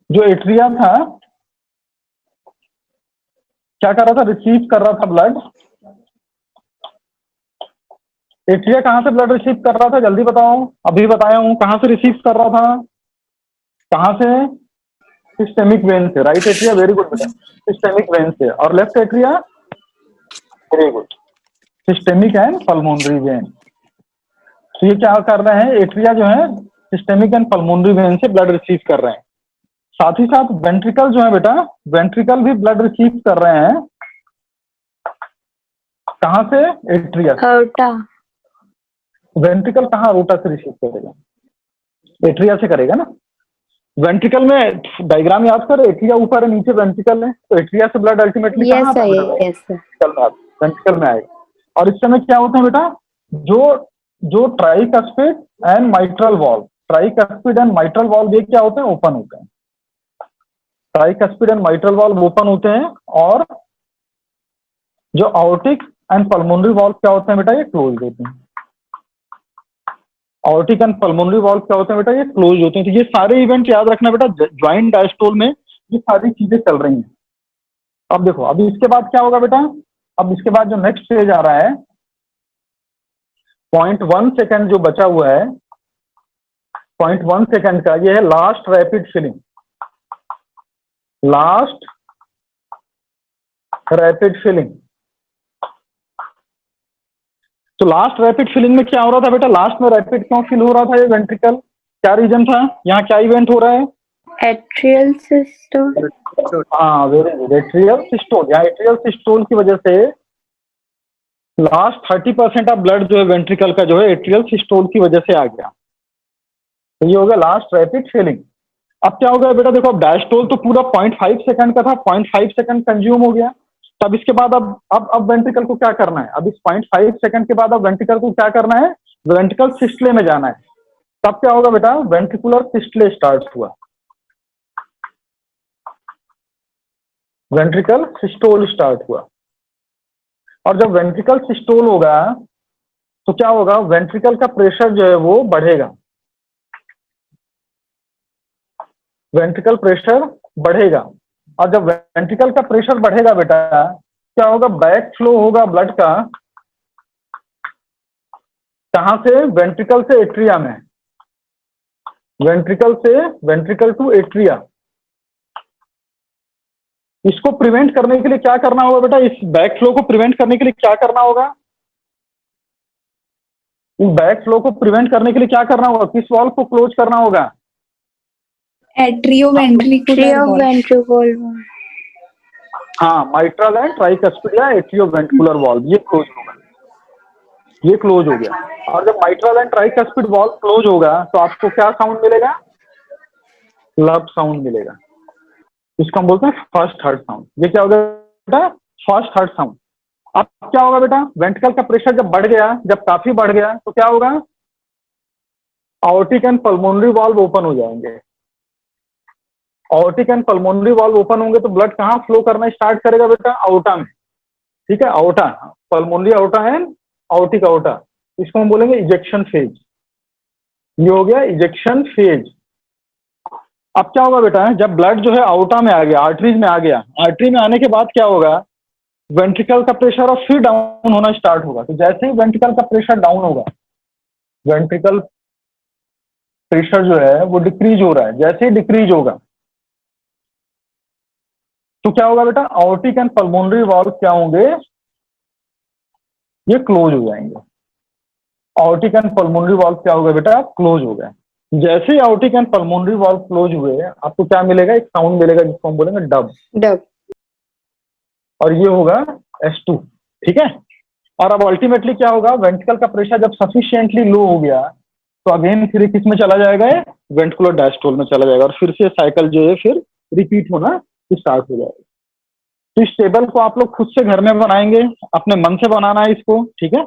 [SPEAKER 1] जो एट्रिया था क्या कर रहा था? रिसीव कर रहा था ब्लड। एट्रिया कहां से ब्लड रिसीव कर रहा था? जल्दी बताओ। अभी बताया हूं कहां से रिसीव कर रहा था। कहां से? सिस्टेमिक वेन से। राइट एट्रिया, वेरी गुड बेटा, सिस्टेमिक वेन से। और left atria, very good, systemic and pulmonary vein. तो ये क्या कर रहे हैं? एट्रिया जो है सिस्टेमिक एंड पल्मोनरी वेन से ब्लड रिसीव कर रहे हैं। साथ ही साथ वेंट्रिकल जो है बेटा, वेंट्रिकल भी ब्लड रिसीव कर रहे हैं। कहां से? एट्रिया।
[SPEAKER 2] Aorta.
[SPEAKER 1] वेंट्रिकल कहां रोटा से रिसीव करेगा? एट्रिया से करेगा ना। वेंट्रिकल में डायग्राम याद कर, एट्रिया ऊपर है, नीचे वेंट्रिकल है। तो एट्रिया से ब्लड अल्टीमेटली कहां
[SPEAKER 2] Yes,
[SPEAKER 1] आता
[SPEAKER 2] sir.
[SPEAKER 1] है?
[SPEAKER 2] Yes, sir.
[SPEAKER 1] वेंट्रिकल में आएगा। और इस समय क्या होता है बेटा? जो जो tricuspid and mitral valve, tricuspid and mitral valve ये क्या होते हैं? ओपन होते हैं। Tricuspid and mitral valve open होते हैं। और जो आउटिक एंड पल्मोनरी वॉल्व क्या होते हैं बेटा? ये क्लोज होते हैं। आउटिक एंड पल्मोनरी वॉल्व क्या होते हैं बेटा? ये क्लोज होते हैं। तो ये सारे इवेंट याद रखना बेटा, ज्वाइंट डायस्टोल में ये सारी चीजें चल रही हैं। अब देखो, अभी इसके बाद क्या होगा बेटा? अब इसके बाद जो नेक्स्ट स्टेज आ रहा है, 0.1 सेकेंड जो बचा हुआ है, 0.1 सेकेंड का, ये है last rapid filling. Last rapid filling. तो लास्ट रैपिड फिलिंग में क्या हो रहा था बेटा? लास्ट में रैपिड क्यों फिल हो रहा था? ये वेंट्रिकल क्या रीजन था? यहाँ क्या इवेंट हो रहा है?
[SPEAKER 2] Atrial systole.
[SPEAKER 1] हाँ, वेरी गुड, एट्रियल सिस्टोल। यहाँ एट्रियल सिस्टोल की वजह से लास्ट 30% ऑफ ब्लड जो है वेंट्रिकल का जो है एट्रियल सिस्टोल की वजह से आ गया। तो ये हो गया लास्ट रैपिड फिलिंग। अब क्या हो गया बेटा? देखो, अब डायस्टोल तो पूरा 0.5 सेकंड का था, 0.5 सेकंड कंज्यूम हो गया। तब इसके बाद अब वेंट्रिकल को क्या करना है? अब इस 0.5 सेकंड के बाद अब वेंट्रिकल को क्या करना है? वेंट्रिकल सिस्टले में जाना है। तब क्या होगा बेटा? वेंट्रिकुलर सिस्टले स्टार्ट हुआ, वेंट्रिकल सिस्टोल स्टार्ट हुआ। और जब वेंट्रिकल सिस्टोल होगा तो क्या होगा, वेंट्रिकल का प्रेशर जो है वो बढ़ेगा, वेंट्रिकल प्रेशर बढ़ेगा। और जब वेंट्रिकल का प्रेशर बढ़ेगा बेटा, क्या होगा, बैक फ्लो होगा ब्लड का, कहां से, वेंट्रिकल से एट्रिया में, वेंट्रिकल से, वेंट्रिकल टू एट्रिया। इसको प्रिवेंट करने के लिए क्या करना होगा बेटा, इस बैक फ्लो को प्रिवेंट करने के लिए क्या करना होगा, इस बैक फ्लो को प्रिवेंट करने के लिए क्या करना होगा, किस वॉल्व को क्लोज करना होगा,
[SPEAKER 2] Atrioventricular valve. Ventricle.
[SPEAKER 1] हाँ, माइट्रल एंड ट्राइकस्पिड या एट्रियोवेंट्रिकुलर वॉल्व, ये क्लोज होगा, ये क्लोज हो गया। और जब mitral and tricuspid valve close होगा तो आपको क्या साउंड मिलेगा, लब साउंड मिलेगा। इसको हम बोलते हैं फर्स्ट हार्ट साउंड। ये क्या होगा बेटा, फर्स्ट हार्ट साउंड। अब क्या होगा बेटा, वेंट्रिकल का प्रेशर जब बढ़ गया, जब काफी बढ़ गया, तो क्या होगा, Arctic and pulmonary valve open हो जाएंगे। Arctic and pulmonary valve open होंगे तो ब्लड कहाँ फ्लो करना स्टार्ट करेगा बेटा, आउटा में, ठीक है, outta, pulmonary outta and आउटिक outta. इसको हम बोलेंगे इजेक्शन फेज। ये हो गया इजेक्शन फेज। अब क्या होगा बेटा, जब ब्लड जो है आउटा में आ गया, आर्टरीज में आ गया, आर्टरी में आने के बाद क्या होगा, वेंट्रिकल का प्रेशर और फिर डाउन होना स्टार्ट होगा। तो जैसे ही वेंट्रिकल का प्रेशर डाउन होगा, वेंट्रिकल प्रेशर जो है वो डिक्रीज हो रहा है, जैसे ही डिक्रीज होगा तो क्या होगा बेटा, आर्टिक एंड पल्मोनरी वॉल्व क्या होंगे, ये क्लोज हो जाएंगे। आर्टिक एंड पल्मोनरी वॉल्व क्या होगा बेटा, क्लोज हो गए। जैसे ही aortic and pulmonary valve close हुए, आपको क्या मिलेगा, एक साउंड मिलेगा जिसको हम बोलेंगे डब,
[SPEAKER 2] Dub.
[SPEAKER 1] और ये होगा S2, ठीक है। और अब अल्टीमेटली क्या होगा, वेंट्रिकल का प्रेशर जब सफिशिएंटली लो हो गया तो अगेन फिर किस में चला जाएगा, वेंट्रिकुलर डायस्टोल में चला जाएगा, और फिर से साइकिल जो है फिर रिपीट होना स्टार्ट हो जाएगा। तो इस टेबल को आप लोग खुद से घर में बनाएंगे, अपने मन से बनाना है इसको, ठीक है।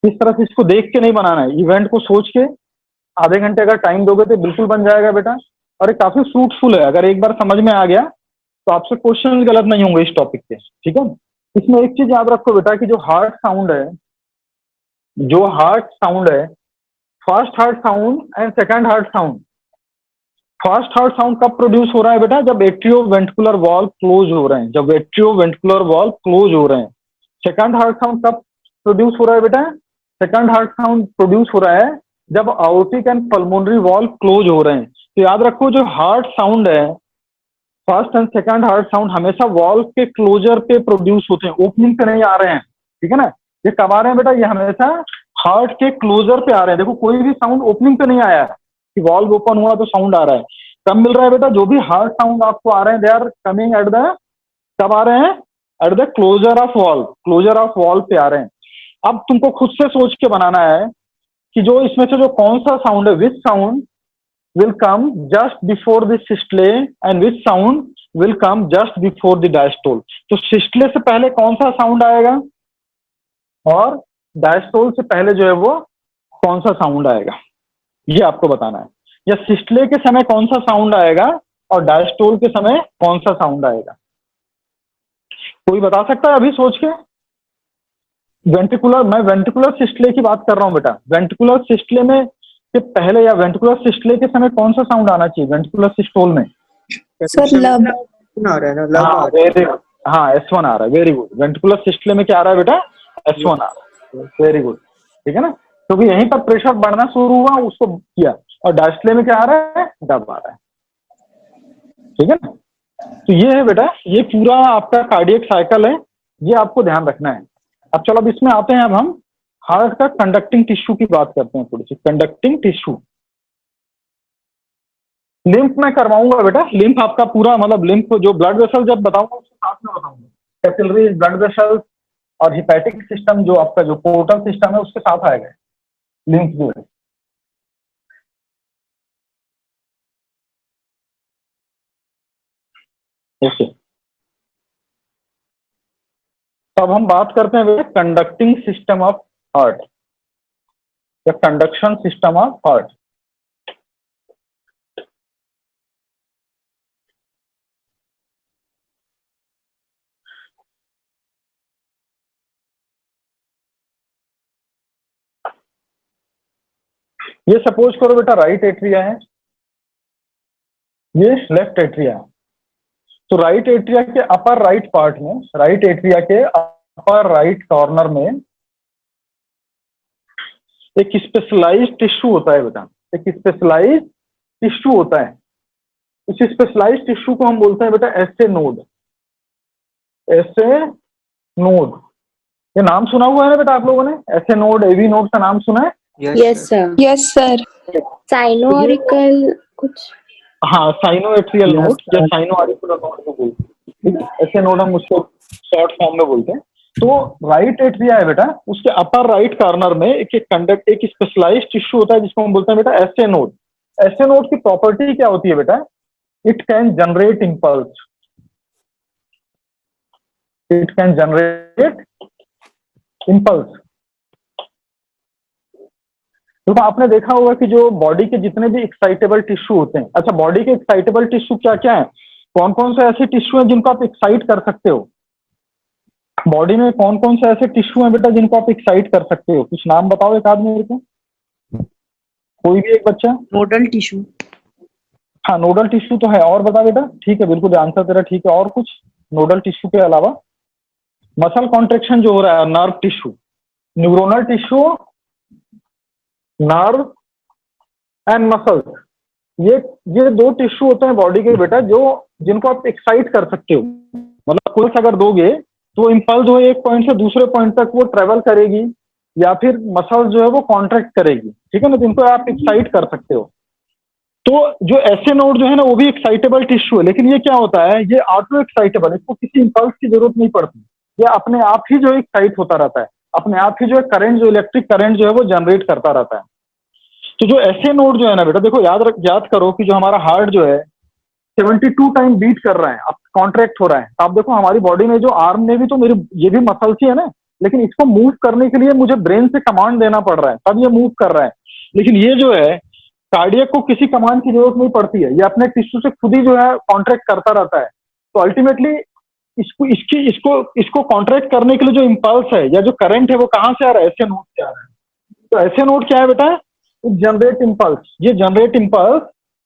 [SPEAKER 1] इस तरह से इसको देख के नहीं बनाना है, इवेंट को सोच के आधे घंटे अगर टाइम दोगे तो बिल्कुल बन जाएगा बेटा। और ये काफी फ्रूटफुल है, अगर एक बार समझ में आ गया तो आपसे क्वेश्चन गलत नहीं होंगे इस टॉपिक पे, ठीक है। इसमें एक चीज याद रखो बेटा कि जो हार्ट साउंड है, जो हार्ट साउंड है, first heart sound and second heart sound, first heart sound कब प्रोड्यूस हो रहा है बेटा, जब एट्रियो वेंट्रिकुलर वॉल्व क्लोज हो रहे हैं, जब एट्रियो वेंट्रिकुलर वॉल्व क्लोज हो रहे हैं। सेकंड हार्ट साउंड कब प्रोड्यूस हो रहा है बेटा, सेकंड हार्ट साउंड प्रोड्यूस हो रहा है जब आउटिक एंड पल्मोनरी वॉल्व क्लोज हो रहे हैं। तो याद रखो जो हार्ट साउंड है, first and second heart sound हमेशा वॉल्व के क्लोजर पे प्रोड्यूस होते हैं, ओपनिंग पे नहीं आ रहे हैं, ठीक है ना। ये कब आ रहे हैं बेटा, ये हमेशा हार्ट के क्लोजर पे आ रहे हैं। देखो कोई भी साउंड ओपनिंग पे नहीं आया है कि वॉल्व ओपन हुआ तो साउंड आ रहा है। कब मिल रहा है बेटा, जो भी हार्ट साउंड आपको आ रहे हैं, they are coming at the, कब आ रहे हैं, at the closure of valve, closure of valve पे आ रहे हैं। अब तुमको खुद से सोच के बनाना है कि जो इसमें से जो कौन सा साउंड है, विच sound will come just before the systole and which sound will come just before the diastole। तो सिस्टले से पहले कौन सा साउंड आएगा और डायस्टोल से पहले जो है वो कौन सा साउंड आएगा, ये आपको बताना है। या सिस्टले के समय कौन सा साउंड आएगा और डायस्टोल के समय कौन सा साउंड आएगा, कोई बता सकता है अभी सोच के। वेंट्रिकुलर, मैं वेंट्रिकुलर सिस्टले की बात कर रहा हूँ बेटा। वेंट्रिकुलर सिस्टले में के पहले या वेंट्रिकुलर सिस्टले के समय कौन सा साउंड आना चाहिए वेंट्रिकुलर सिस्टोल में,
[SPEAKER 2] Sir, lub.
[SPEAKER 3] आ रहा है ना, लब
[SPEAKER 1] हाँ
[SPEAKER 3] आ रहा
[SPEAKER 1] वेरी गुड, हाँ S1 आ रहा है, वेरी गुड। वेंट्रिकुलर सिस्टले में क्या आ रहा है बेटा, S1 आ रहा है, वेरी गुड, ठीक है ना। क्योंकि यहीं पर प्रेशर बढ़ना शुरू हुआ उसको किया, और डायस्टले में क्या आ रहा है, दब आ रहा है, ठीक है ना। तो ये है बेटा, ये पूरा आपका कार्डियक साइकिल है, ये आपको ध्यान रखना है। अब चलो अब इसमें आते हैं, अब हम हार्ट का कंडक्टिंग टिश्यू की बात करते हैं थोड़ी सी। कंडक्टिंग टिश्यू, लिम्फ में करवाऊंगा बेटा, लिम्फ आपका पूरा, मतलब लिम्फ जो ब्लड वेसल जब बताऊंगा उसके साथ में बताऊंगा, कैपिलरीज, ब्लड वेसल्स और हिपैटिक सिस्टम, जो आपका जो पोर्टल सिस्टम है उसके साथ आएगा लिम्फ जो है। ओके, तो अब हम बात करते हैं बेटा कंडक्टिंग सिस्टम ऑफ हार्ट या कंडक्शन सिस्टम ऑफ हार्ट। ये सपोज करो बेटा राइट एट्रिया है, ये लेफ्ट एट्रिया है। तो राइट एट्रिया के अपर राइट पार्ट में, राइट एट्रिया के अपर राइट कॉर्नर में एक स्पेशलाइज्ड टिश्यू होता है बेटा, एक स्पेशलाइज्ड टिश्यू होता है। इस स्पेशलाइज्ड टिश्यू को हम बोलते हैं बेटा एसे नोड। एसे नोड, ये नाम सुना हुआ है ना बेटा आप लोगों ने? एसे नोड, एवी नोड का नाम सुना है?
[SPEAKER 2] Yes, sir.
[SPEAKER 3] Yes, sir.
[SPEAKER 2] Sinoaurical कुछ
[SPEAKER 1] हाँ, साइनोएट्रियल नोड या साइनोआरिकुलर नोड को बोलते हैं, ठीक है? ऐसे नोड हम उसको शॉर्ट फॉर्म में बोलते हैं। तो राइट एट्रिया है बेटा, उसके अपर राइट कॉर्नर में एक स्पेशलाइज्ड टिश्यू होता है जिसको हम बोलते हैं बेटा एसे नोड। एसे नोड की प्रॉपर्टी क्या होती है बेटा? It can generate impulse, it can generate impulse. तो आपने देखा होगा कि जो बॉडी के जितने भी एक्साइटेबल टिश्यू होते हैं, अच्छा बॉडी के एक्साइटेबल टिश्यू क्या क्या है, कौन कौन से ऐसे टिश्यू हैं जिनको आप एक्साइट कर सकते हो? बॉडी में कौन कौन से ऐसे टिश्यू हैं बेटा जिनको आप एक्साइट कर सकते हो? कुछ नाम बताओ एक आदमी मेरे को, कोई भी एक बच्चा।
[SPEAKER 3] Nodal tissue.
[SPEAKER 1] हाँ, नोडल टिश्यू तो है, और बता बेटा। ठीक है, बिल्कुल आंसर तेरा ठीक है। और कुछ नोडल टिश्यू के अलावा? मसल कॉन्ट्रेक्शन जो हो रहा है, nerve tissue, neuronal tissue, nerve and muscles, ये दो टिश्यू होते हैं बॉडी के बेटा जो जिनको आप एक्साइट कर सकते हो। मतलब पल्स अगर दोगे तो इम्पल्स जो है एक पॉइंट से दूसरे पॉइंट तक वो ट्रेवल करेगी, या फिर मसल्स जो है वो कॉन्ट्रैक्ट करेगी, ठीक है ना? जिनको आप एक्साइट कर सकते हो। तो जो ऐसे नोड जो है ना वो भी एक्साइटेबल टिश्यू है, लेकिन ये क्या होता है, ये ऑटो एक्साइटेबल, इसको किसी इम्पल्स की जरूरत नहीं पड़ती, ये अपने आप ही जो एक्साइट होता रहता है, अपने आप ही जो है करंट, जो इलेक्ट्रिक करंट जो है वो जनरेट करता रहता है। तो जो ऐसे नोड जो है ना बेटा, देखो याद करो कि जो हमारा हार्ट जो है 72 टाइम बीट कर रहा है, अब कॉन्ट्रैक्ट हो रहा है। तो आप देखो हमारी बॉडी में जो आर्म में भी तो मेरी ये भी मसल्स ही है ना, लेकिन इसको मूव करने के लिए मुझे ब्रेन से कमांड देना पड़ रहा है, तब ये मूव कर रहा है। लेकिन ये जो है कार्डियक को किसी कमांड की जरूरत नहीं पड़ती है, ये अपने टिश्यू से खुद ही जो है कॉन्ट्रैक्ट करता रहता है। तो अल्टीमेटली इसको कॉन्ट्रैक्ट करने के लिए जो इम्पल्स है या जो करंट है वो कहाँ से आ रहा है? ऐसे नोड से आ रहा है। तो ऐसे नोड क्या है बेटा? इट जनरेट इम्पल्स, ये जनरेट इम्पल्स।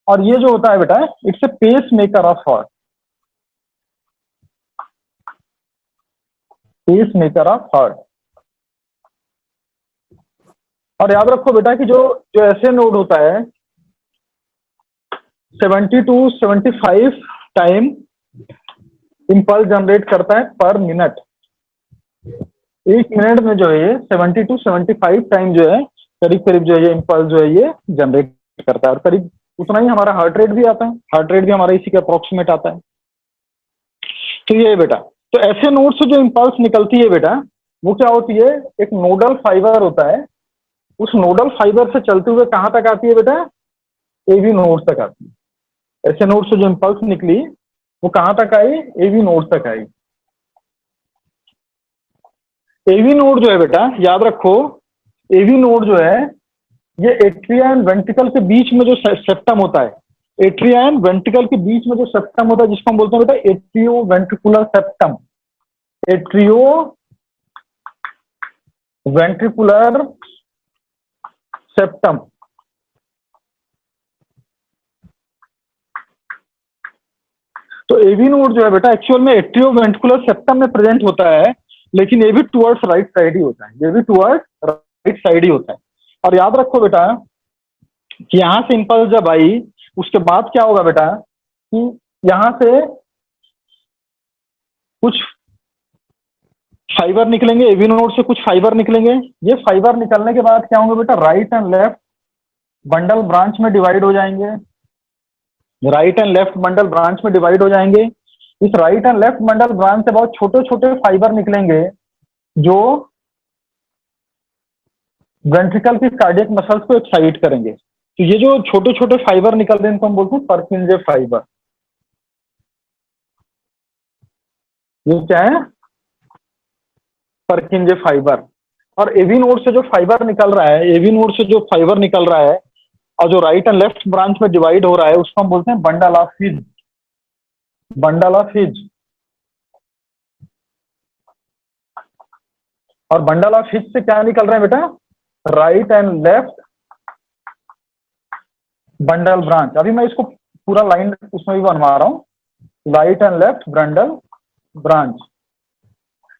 [SPEAKER 1] और ये जो होता है बेटा, it's a pacemaker of heart, pacemaker of heart. और याद रखो बेटा कि जो जो ऐसे नोड होता है 70 to 75 टाइम इम्पल्स जनरेट करता है पर मिनट। एक मिनट में जो है 70 to 75 टाइम जो है करीब करीब जो है ये इम्पल्स जो है ये जनरेट करता है। और करीब उतना ही हमारा हार्ट रेट भी आता है, हार्ट रेट भी हमारा इसी के अप्रोक्सीमेट आता है। तो ये बेटा, तो ऐसे नोड से जो इम्पल्स निकलती है बेटा वो क्या होती है? एक नोडल फाइबर होता है, उस नोडल फाइबर से चलते हुए कहाँ तक आती है बेटा? एवी नोड तक आती है। ऐसे नोड से जो इम्पल्स निकली वो कहाँ तक आई? एवी नोड तक आई। एवी नोड जो है बेटा याद रखो, एवी नोड जो है ये एट्रिया एंड वेंट्रिकल के बीच में जो सेप्टम होता है, एट्रिया एंड वेंट्रिकल के बीच में जो सेप्टम होता है जिसको हम बोलते हैं बेटा atrio ventricular septum, atrio ventricular septum. तो एवी नोड जो है बेटा एक्चुअल में एट्रियो वेंट्रिकुलर सेप्टम में प्रेजेंट होता है, लेकिन ये भी टुवर्ड्स राइट साइड ही होता है, ये भी टुवर्ड्स राइट साइड ही होता है। और याद रखो बेटा कि यहां से इंपल्स जब आई उसके बाद क्या होगा बेटा कि यहां से कुछ फाइबर निकलेंगे, एवी नोड से कुछ फाइबर निकलेंगे। ये फाइबर निकलने के बाद क्या होंगे बेटा? Right and left bundle branch में डिवाइड हो जाएंगे, right and left bundle branch में डिवाइड हो जाएंगे। इस right and left bundle branch से बहुत छोटे छोटे फाइबर निकलेंगे जो वेंट्रिकल की कार्डियक मसल्स को एक्साइट करेंगे। तो ये जो छोटे छोटे फाइबर निकल रहे हैं इनको हम बोलते हैं पर्किंजे फाइबर। ये क्या है? पर्किंजे फाइबर। और एवी नोड से जो फाइबर निकल रहा है, एवी नोड से जो फाइबर निकल रहा है और जो राइट एंड लेफ्ट ब्रांच में डिवाइड हो रहा है उसको हम बोलते हैं bundle of his, bundle of his. और बंडल ऑफ हिज से क्या निकल रहा है बेटा? Right and left bundle branch. अभी मैं इसको पूरा लाइन उसमें भी बनवा रहा हूँ, right and left bundle branch.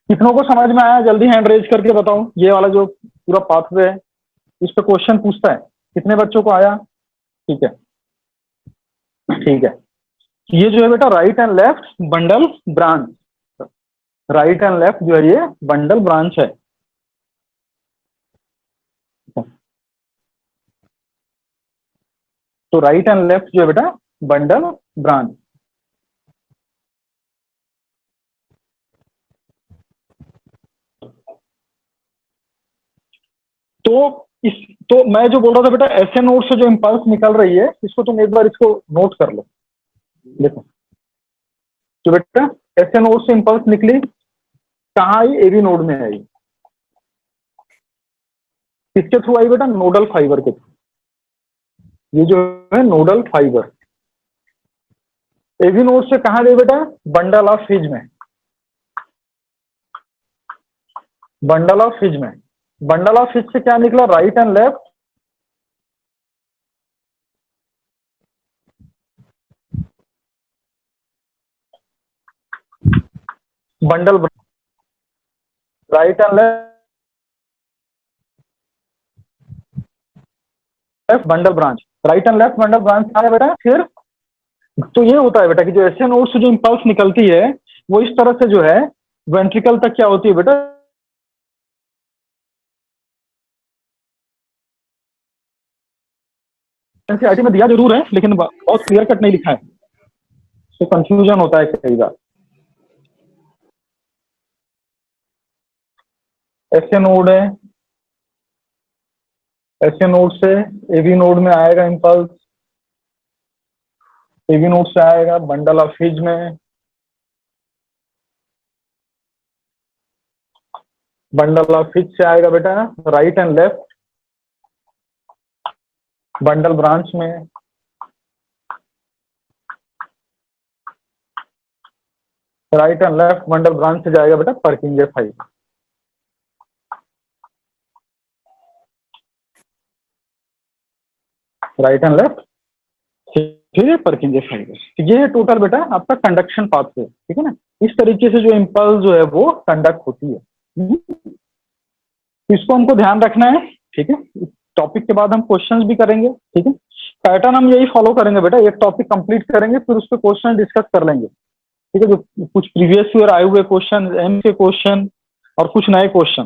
[SPEAKER 1] कितनों को समझ में आया? जल्दी हैंड रेज करके बताओ। ये वाला जो पूरा पाथवे है इस पे क्वेश्चन पूछता है, कितने बच्चों को आया? ठीक है, ठीक है। ये जो है बेटा right and left bundle branch, right and left जो है ये बंडल ब्रांच है। तो राइट एंड लेफ्ट जो है बेटा बंडल ब्रांच। तो इस तो मैं जो बोल रहा था बेटा, ऐसे नोट से जो इंपल्स निकल रही है इसको तुम एक बार इसको नोट कर लो। देखो तो बेटा ऐसे नोड से इंपल्स निकली, कहाँ आई? एबी नोड में आई। किसके थ्रू आई बेटा? नोडल फाइबर के थ्रू। ये जो है नोडल फाइबर एबी नोड से कहाँ गई बेटा? बंडल ऑफ हिज में, बंडल ऑफ हिज में। बंडल ऑफ हिज से क्या निकला? Right and left bundle, right and left bundle branch. Right and left bundle branch क्या है बेटा? फिर तो ये होता है बेटा कि जो ऐसे नोड से जो इंपल्स निकलती है वो इस तरह से जो है वेंट्रिकल तक क्या होती है बेटा? एनसीईआरटी में दिया जरूर है लेकिन बहुत क्लियर कट नहीं लिखा है, तो कंफ्यूजन होता है कई बार। ऐसे नोड है, ऐसे नोड से एबी नोड में आएगा इंपल्स, एबी नोड से आएगा बंडल ऑफ हिज में, बंडल ऑफ हिज से आएगा बेटा right and left bundle branch में, right and left bundle branch से जाएगा बेटा Purkinje fibre. Right and left फिर पर्किंजे फाइबर। तो ये टोटल बेटा आपका कंडक्शन पाथवे, ठीक है ना? इस तरीके से जो इंपल्स जो है वो कंडक्ट होती है। इसको हमको ध्यान रखना है, ठीक है? इस टॉपिक के बाद हम क्वेश्चंस भी करेंगे, ठीक है? पैटर्न हम यही फॉलो करेंगे बेटा, एक टॉपिक कंप्लीट करेंगे फिर उस पर क्वेश्चन डिस्कस कर लेंगे, ठीक है? जो कुछ प्रीवियस ईयर आए हुए क्वेश्चन, एम के क्वेश्चन और कुछ नए क्वेश्चन,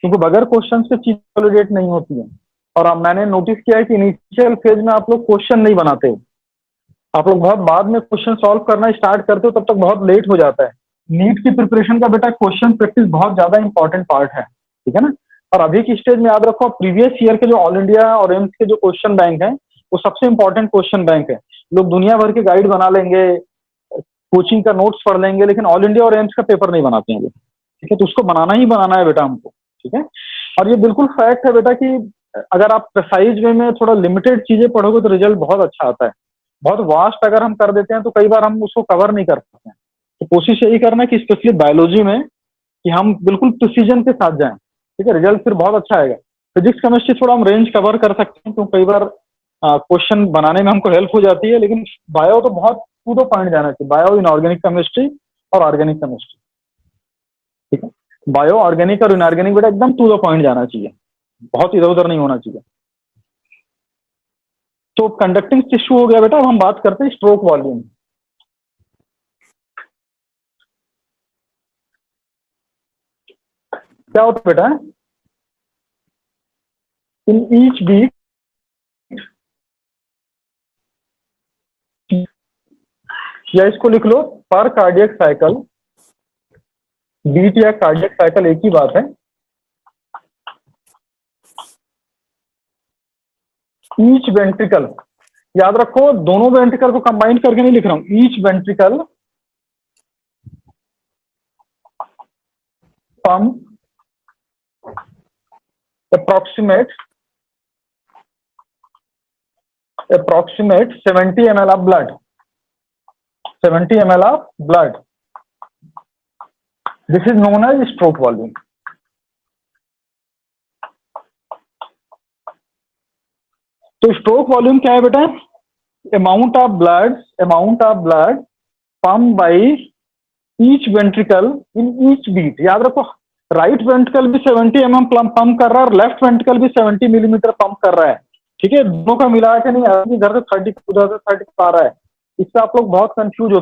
[SPEAKER 1] क्योंकि बगैर क्वेश्चन से चीज वैलिडेट नहीं होती है। और अब मैंने नोटिस किया है कि इनिशियल फेज में आप लोग क्वेश्चन नहीं बनाते हो, आप लोग बहुत बाद में क्वेश्चन सॉल्व करना स्टार्ट करते हो, तब तक बहुत लेट हो जाता है। नीट की प्रिपरेशन का बेटा क्वेश्चन प्रैक्टिस बहुत ज्यादा इंपॉर्टेंट पार्ट है, ठीक है ना? और अभी की स्टेज में याद रखो, प्रीवियस ईयर के जो ऑल इंडिया और एम्स के जो क्वेश्चन बैंक है वो सबसे इंपॉर्टेंट क्वेश्चन बैंक है। लोग दुनिया भर के गाइड बना लेंगे, कोचिंग का नोट्स पढ़ लेंगे, लेकिन ऑल इंडिया और एम्स का पेपर नहीं बनाते हैं, ठीक है? तो उसको बनाना ही बनाना है बेटा हमको, ठीक है? और ये बिल्कुल फैक्ट है बेटा कि अगर आप प्रिसाइज वे में थोड़ा लिमिटेड चीजें पढ़ोगे तो रिजल्ट बहुत अच्छा आता है। बहुत वास्ट अगर हम कर देते हैं तो कई बार हम उसको कवर नहीं कर पाते हैं। तो कोशिश यही करना है कि स्पेशली बायोलॉजी में कि हम बिल्कुल प्रिसीजन के साथ जाएं, ठीक है? रिजल्ट फिर बहुत अच्छा आएगा। फिजिक्स केमिस्ट्री थोड़ा हम रेंज कवर कर सकते हैं, तो कई बार क्वेश्चन बनाने में हमको हेल्प हो जाती है, लेकिन बायो तो बहुत टू द पॉइंट जाना चाहिए। बायो, इनऑर्गेनिक केमिस्ट्री और ऑर्गेनिक केमिस्ट्री, ठीक है? बायो, ऑर्गेनिक और इनऑर्गेनिक बेटा एकदम टू द पॉइंट जाना चाहिए, बहुत इधर उधर नहीं होना चाहिए। तो कंडक्टिंग टिश्यू हो गया बेटा। अब हम बात करते हैं स्ट्रोक वॉल्यूम। क्या होता है बेटा? इन ईच बीट, या इसको लिख लो पर कार्डियक साइकिल, बीट या कार्डियक साइकिल एक ही बात है। ईच वेंट्रिकल, याद रखो दोनों वेंट्रिकल को कंबाइन करके नहीं लिख रहा हूं। Each ventricle pump approximate 70 ml of blood, 70 ml of blood. This is known as stroke volume. तो स्ट्रोक वॉल्यूम क्या है बेटा? amount of blood pumped by each ventricle in each beat. याद रखो, राइट वेंट्रिकल भी 70 mm पंप कर रहा है और लेफ्ट वेंट्रिकल भी 70 मिलीमीटर पंप कर रहा है, ठीक है, दोनों का मिला के नहीं, आदमी इधर से 30 उधर से 30 आ रहा है। इससे आप लोग बहुत कंफ्यूज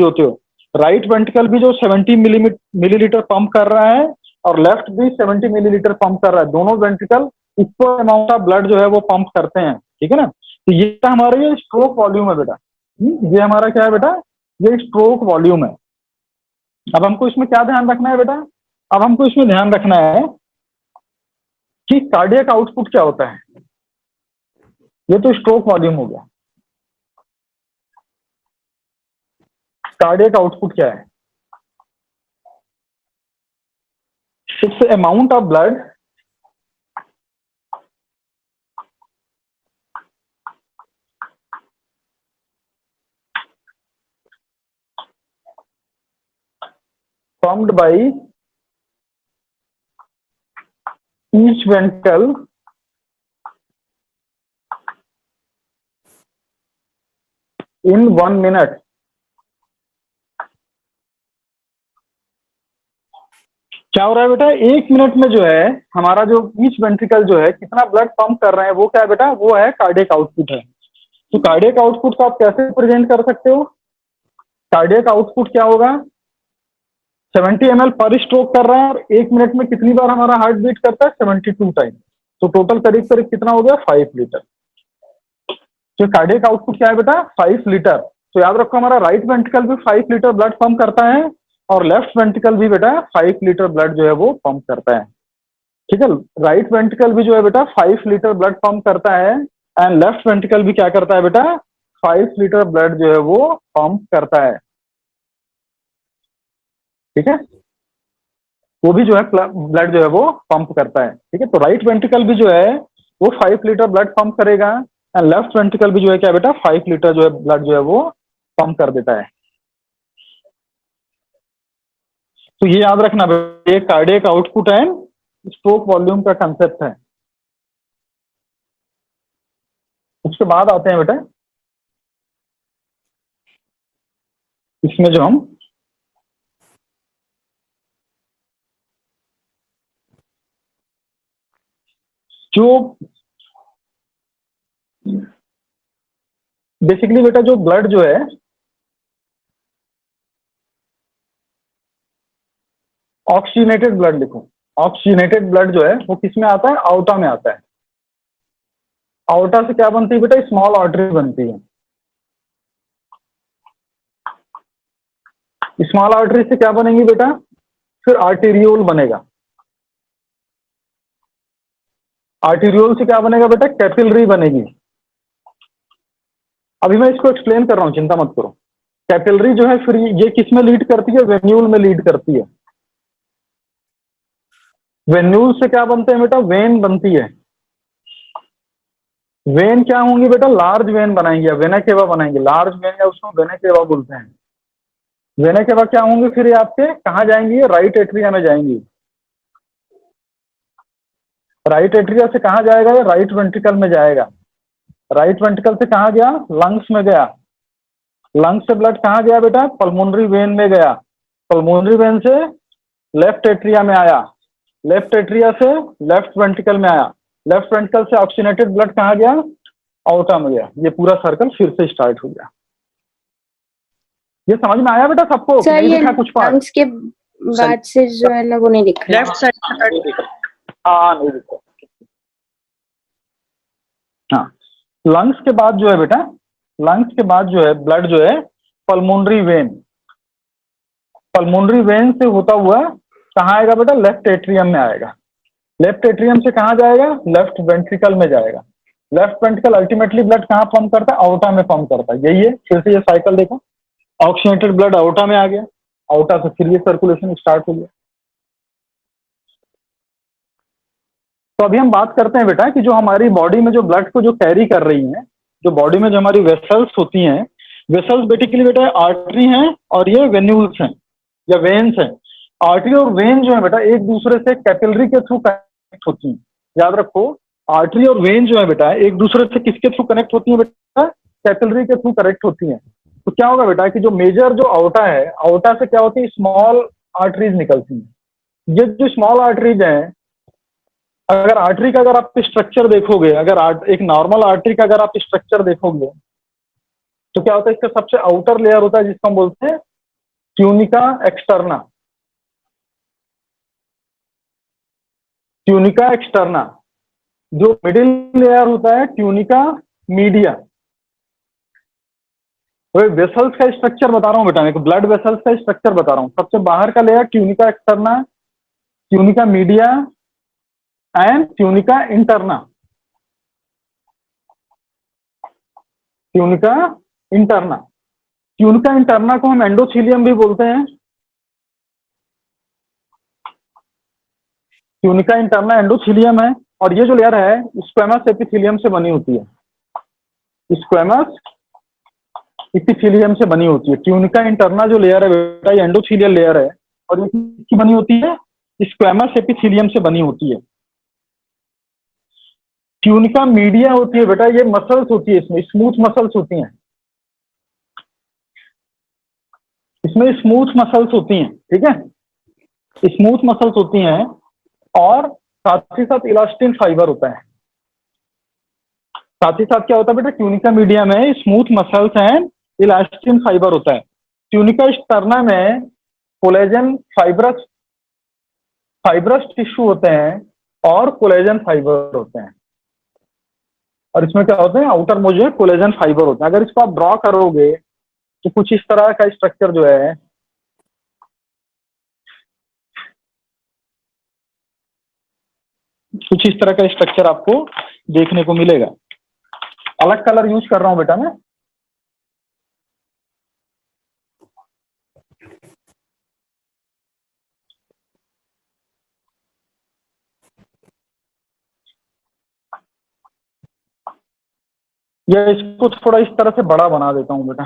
[SPEAKER 1] होते हो। राइट वेंट्रिकल भी जो 70 मिलीलीटर पंप कर रहा है और लेफ्ट भी 70 मिलीलीटर पंप कर रहा है, दोनों ventricle equal amount of blood जो है वो पंप करते हैं, ठीक है ना। तो ये हमारा ये स्ट्रोक वॉल्यूम है बेटा, ये हमारा क्या है बेटा, ये स्ट्रोक वॉल्यूम है। अब हमको इसमें क्या ध्यान रखना है बेटा, अब हमको इसमें ध्यान रखना है कि कार्डियक आउटपुट क्या होता है। ये तो स्ट्रोक वॉल्यूम हो गया, कार्डियक आउटपुट क्या है, it's amount of blood pumped by each ventricle in 1 minute। क्या हो रहा है बेटा, 1 मिनट में जो है हमारा जो ईच वेंट्रिकल जो है कितना ब्लड पंप कर रहे हैं, वो क्या है बेटा, वो है कार्डियक आउटपुट है। तो कार्डियक आउटपुट को आप कैसे प्रेजेंट कर सकते हो, कार्डियक आउटपुट क्या होगा, 70 ml पर स्ट्रोक कर रहा है और 1 मिनट में कितनी बार हमारा हार्ट बीट करता है, 72 टाइम। तो टोटल करीब करीब कितना हो गया, 5 लीटर। तो कार्डियक आउटपुट क्या है बेटा, 5 लीटर। तो याद रखो हमारा राइट वेंट्रिकल भी 5 लीटर ब्लड पंप करता है और लेफ्ट वेंट्रिकल भी बेटा 5 लीटर ब्लड जो है वो पंप करता है, ठीक है। राइट वेंट्रिकल भी जो है बेटा 5 लीटर ब्लड पंप करता है एंड लेफ्ट वेंट्रिकल भी क्या करता है बेटा, 5 लीटर ब्लड जो है वो पंप करता है, ठीक है। वो भी जो है ब्लड जो है वो पंप करता है, ठीक है। तो राइट वेंट्रिकल भी जो है वो 5 लीटर ब्लड पंप करेगा एंड लेफ्ट वेंट्रिकल भी जो है क्या बेटा, 5 लीटर जो है ब्लड जो है वो पंप कर देता है। तो ये याद रखना, ये cardiac output and stroke volume का कंसेप्ट है। उसके बाद आते हैं बेटा इसमें जो हम जो बेसिकली बेटा जो ब्लड जो है ऑक्सीजनेटेड ब्लड, लिखो ऑक्सीजनेटेड ब्लड जो है वो किस में आता है, आउटा में आता है। आउटा से क्या बनती है बेटा, स्मॉल आर्टरी बनती है। स्मॉल आर्टरी से क्या बनेंगी बेटा, फिर आर्टेरियोल बनेगा। आर्टेरियोल से क्या बनेगा बेटा, कैपिलरी बनेगी। अभी मैं इसको एक्सप्लेन कर रहा हूं, चिंता मत करो। कैपिलरी जो है फिर ये किस में लीड करती है, वेन्यूल में लीड करती है। वेन्यूल से क्या बनते हैं बेटा, वेन बनती है। वेन क्या होंगी बेटा, लार्ज वेन बनाएंगे या वेना केवा बनाएंगे, लार्ज वेन या उसको वेना केवा बोलते हैं। वेना केवा क्या होंगे, फिर ये आपके कहाँ जाएंगी, राइट एट्रिया में जाएंगी। राइट एट्रिया से कहाँ जाएगा, ये राइट वेंट्रिकल में जाएगा। राइट वेंट्रिकल से कहाँ गया, लंग्स में गया। लंग्स से ब्लड कहाँ गया बेटा, पल्मोनरी वेन में गया। पल्मोनरी वेन से लेफ्ट एट्रिया में आया। लेफ्ट एट्रिया से लेफ्ट वेंट्रिकल में आया। लेफ्ट वेंट्रिकल से ऑक्सीजनेटेड ब्लड कहाँ गया, आउटा में गया। ये पूरा सर्कल फिर से स्टार्ट हो गया। ये समझ में आया बेटा सबको,
[SPEAKER 2] सर
[SPEAKER 1] नहीं
[SPEAKER 2] ये
[SPEAKER 1] दिखा कुछ पार्ट,
[SPEAKER 2] लंग्स के बाद से जो है ना वो नहीं दिख रहा।
[SPEAKER 3] लेफ्ट साइड
[SPEAKER 1] हाँ नहीं दिखा। हाँ, लंग्स के बाद जो है बेटा, लंग्स के बाद जो है ब्लड जो है पल्मोनरी वेन, पल्मोनरी वेन से होता हुआ कहाँ आएगा बेटा, लेफ्ट एट्रियम में आएगा। लेफ्ट एट्रियम से कहाँ जाएगा, लेफ्ट वेंट्रिकल में जाएगा। लेफ्ट वेंट्रिकल अल्टीमेटली ब्लड कहाँ पंप करता है, आउटा में पंप करता है। यही है, फिर से ये साइकिल देखो, ऑक्सीजनेटेड ब्लड आउटा में आ गया, आउटा से फिर ये सर्कुलेशन स्टार्ट हो गया। तो अभी हम बात करते हैं बेटा कि जो हमारी बॉडी में जो ब्लड को जो कैरी कर रही है, जो बॉडी में जो हमारी वेसल्स होती हैं, वेसल्स बेसिकली बेटा आर्टरी हैं और ये वेन्यूल्स हैं या वेन्स हैं। आर्टरी और वेन जो है बेटा एक दूसरे से कैपिलरी के थ्रू कनेक्ट होती हैं। याद रखो, आर्टरी और वेन जो है बेटा एक दूसरे से किसके थ्रू कनेक्ट होती है बेटा? कैपिलरी के थ्रू कनेक्ट होती हैं। तो क्या होगा बेटा कि जो मेजर जो आउटा है, आउटा से क्या होती है, स्मॉल आर्टरीज निकलती हैं। ये जो स्मॉल आर्टरीज हैं, अगर आर्टरी का अगर आप स्ट्रक्चर देखोगे, अगर एक नॉर्मल आर्टरी का अगर आप स्ट्रक्चर देखोगे तो क्या होता है, इसका सबसे आउटर लेयर होता है जिसको हम बोलते हैं ट्यूनिका एक्सटर्ना। Tunica externa. जो मिडिल लेयर होता है ट्यूनिका मीडिया। वेसल्स का स्ट्रक्चर बता रहा हूं बेटा, मैं ब्लड वेसल्स का स्ट्रक्चर बता रहा हूं। सबसे बाहर का layer tunica externa, tunica media and tunica interna. Tunica interna. Tunica interna को हम एंडोथीलियम भी बोलते हैं। ट्यूनिका इंटरना एंडोथीलियम है। और ये जो लेयर है स्क्वेमस एपिथेलियम से बनी होती है। स्क्वेमस एपिथेलियम से बनी होती है। ट्यूनिका इंटरना जो लेयर है बेटा ये एंडोथीलियल लेयर है और ये किसकी बनी होती है? स्क्वेमस एपिथेलियम से बनी होती है। ट्यूनिका मीडिया होती है बेटा, ये मसल्स होती है, इसमें स्मूथ मसल्स होती हैं। इसमें स्मूथ मसल्स होती हैं, ठीक है, स्मूथ मसल्स होती हैं। और साथ ही साथ इलास्टिन फाइबर होता है। साथ ही साथ क्या होता है बेटा, ट्यूनिका मीडिया में smooth muscles and elastin fibre होता है। ट्यूनिका स्टर्ना में कोलेजन फाइब्रस फाइब्रस टिश्यू होते हैं और कोलेजन फाइबर होते हैं। और इसमें क्या होते हैं, आउटर मोस्ट जो कोलेजन फाइबर होते हैं। अगर इसको आप ड्रॉ करोगे तो कुछ इस तरह का स्ट्रक्चर जो है, कुछ इस तरह का स्ट्रक्चर आपको देखने को मिलेगा। अलग कलर यूज कर रहा हूं बेटा मैं। या इसको थोड़ा इस तरह से बड़ा बना देता हूं बेटा।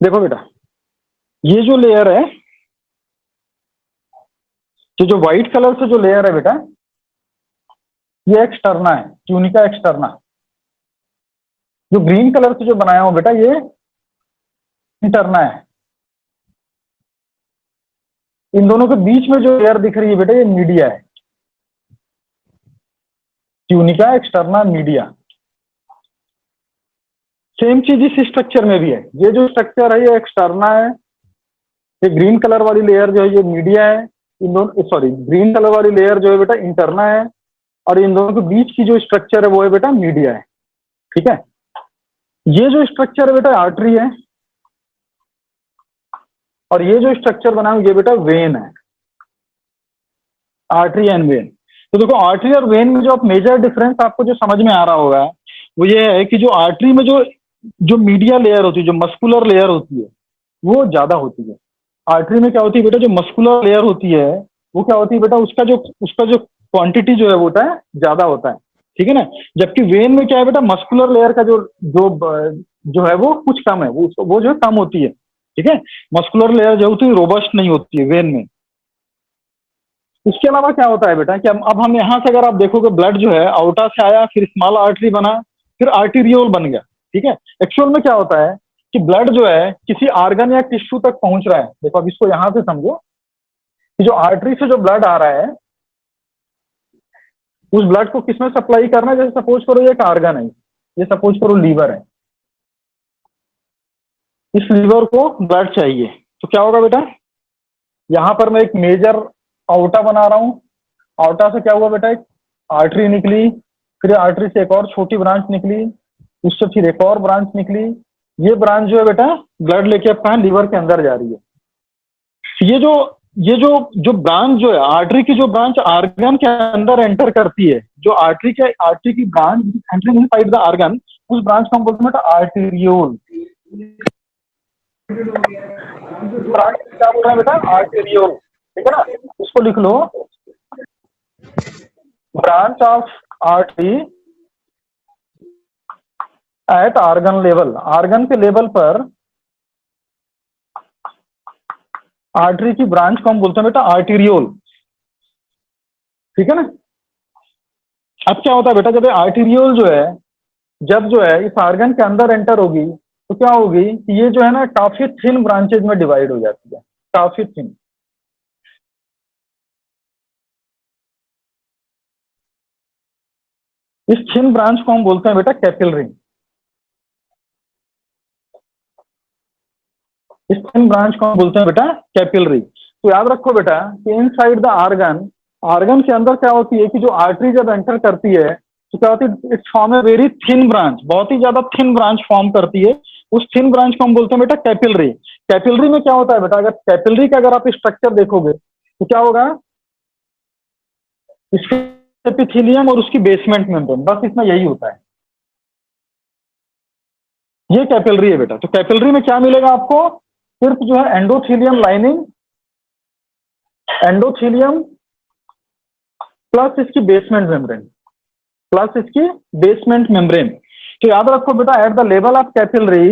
[SPEAKER 1] देखो बेटा, ये जो लेयर है, जो व्हाइट कलर से जो लेयर है बेटा, ये एक्सटर्ना है, ट्यूनिका एक्सटर्ना। जो ग्रीन कलर से जो बनाया हूं बेटा, ये इंटरना है। इन दोनों के बीच में जो लेयर दिख रही है बेटा, ये मीडिया है। Tunica externa media. सेम चीज इस स्ट्रक्चर में भी है। ये जो स्ट्रक्चर है ये एक्सटर्ना है। ये ग्रीन कलर वाली लेयर जो है ये मीडिया है। इन दोनों, सॉरी, ग्रीन कलर वाली लेयर जो है बेटा इंटरना है। और इन दोनों के बीच की जो स्ट्रक्चर है वो है बेटा मीडिया है, ठीक है। ये जो स्ट्रक्चर है बेटा आर्टरी है और ये जो स्ट्रक्चर बना है ये बेटा वेन है। Artery and when. तो देखो, आर्टरी और वेन में जो आप मेजर डिफरेंस आपको जो समझ में आ रहा होगा वो ये है कि जो आर्टरी में जो जो मीडिया लेयर होती है, जो मस्कुलर लेयर होती है, वो ज्यादा होती है। आर्टरी में क्या होती है बेटा, जो मस्कुलर लेयर होती है वो क्या होती है बेटा, उसका जो क्वांटिटी जो है वो होता है, ज्यादा होता है, ठीक है ना। जबकि वेन में क्या है बेटा, मस्कुलर लेयर का जो जो जो है वो कुछ कम है, वो जो है कम होती है, ठीक है। मस्कुलर लेयर जो होती है रोबस्ट नहीं होती है वेन में। इसके अलावा क्या होता है बेटा कि अब हम यहाँ से अगर आप देखोगे, ब्लड जो है आउटा से आया, फिर स्मॉल आर्टरी बना, फिर आर्टीरियोल बन गया, ठीक है। एक्चुअल में क्या होता है कि ब्लड जो है किसी आर्गन या टिश्यू तक पहुंच रहा है। देखो अब इसको यहां से समझो कि जो आर्टरी से जो ब्लड आ रहा है, उस ब्लड को किसमें सप्लाई करना है। जैसे सपोज करो ये एक आर्गन है, ये सपोज करो लीवर है, इस लीवर को ब्लड चाहिए। तो क्या होगा बेटा, यहां पर मैं एक मेजर आउटा बना रहा हूं। आउटा से क्या हुआ बेटा, एक आर्टरी निकली, फिर आर्टरी से एक और छोटी ब्रांच निकली, उससे फिर एक और ब्रांच निकली। ये ब्रांच जो है बेटा ब्लड लेके अब कहां, लीवर के अंदर जा रही है। ये जो ब्रांच जो है, आर्टरी की जो ब्रांच आर्गन के अंदर एंटर करती है, जो आर्टरी की branch entering inside the organ, उस ब्रांच को हम बोलते हैं बेटा आर्टेरियोल। ब्रांच क्या बोल रहे हैं बेटा, आर्टेरियोल, ठीक है ना। इसको लिख लो, branch of artery at organ level, organ के लेवल पर आर्टरी की ब्रांच को हम बोलते हैं बेटा आर्टीरियोल, ठीक है ना। अब क्या होता है बेटा, जब आर्टीरियोल जो है, जब जो है इस आर्गन के अंदर एंटर होगी तो क्या होगी कि ये जो है ना काफी थिन ब्रांचेज में डिवाइड हो जाती है, काफी थिन। इस थिन ब्रांच को हम बोलते हैं बेटा कैपिलरी। इस थिन ब्रांच को हम बोलते हैं बेटा कैपिलरी। तो याद रखो बेटा कि इनसाइड द आर्गन, आर्गन के अंदर क्या होती है कि जो आर्टरी जब एंटर करती है तो क्या होती है, it's form a very thin branch, बहुत ही ज्यादा थिन ब्रांच फॉर्म करती है। उस थिन ब्रांच को हम बोलते हैं बेटा कैपिलरी। कैपिलरी में क्या होता है बेटा, अगर कैपिलरी का अगर आप स्ट्रक्चर देखोगे तो क्या होगा, इसके एपिथेलियम और उसकी बेसमेंट मेम्ब्रेन, बस इसमें यही होता है। ये कैपिलरी है बेटा। तो कैपिलरी में क्या मिलेगा आपको, सिर्फ जो है एंडोथेलियम लाइनिंग, एंडोथेलियम प्लस इसकी बेसमेंट मेम्ब्रेन, प्लस इसकी बेसमेंट मेम्ब्रेन। तो याद रखो बेटा at the level of capillary,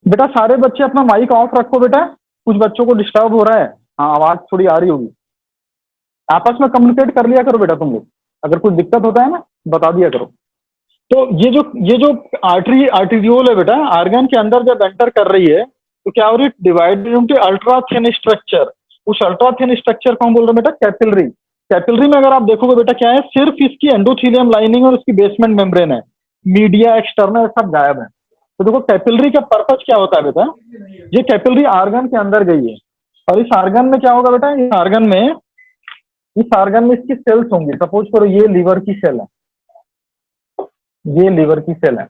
[SPEAKER 1] बेटा सारे बच्चे अपना माइक ऑफ रखो बेटा, कुछ बच्चों को डिस्टर्ब हो रहा है, हाँ आवाज थोड़ी आ रही होगी। आपस में कम्युनिकेट कर लिया करो बेटा तुम लोग, अगर कुछ दिक्कत होता है ना बता दिया करो। तो ये जो आर्टरी आर्टीरियोल है बेटा, आर्गन के अंदर जब एंटर कर रही है तो क्या हो रही है, divided into ultra thin structure. उस अल्ट्रा थिन स्ट्रक्चर को हम बोल रहे हैं बेटा कैपिलरी। कैपिलरी में अगर आप देखोगे बेटा क्या है, सिर्फ इसकी एंडोथेलियम लाइनिंग और उसकी बेसमेंट मेम्ब्रेन है, मीडिया एक्सटर्नल सब गायब है। तो देखो कैपिलरी का पर्पज क्या होता है बेटा, ये कैपिलरी आर्गन के अंदर गई है और इस आर्गन में क्या होगा बेटा, इस आर्गन में इसकी सेल्स होंगी। सपोज करो ये लीवर की सेल है, ये लीवर की सेल है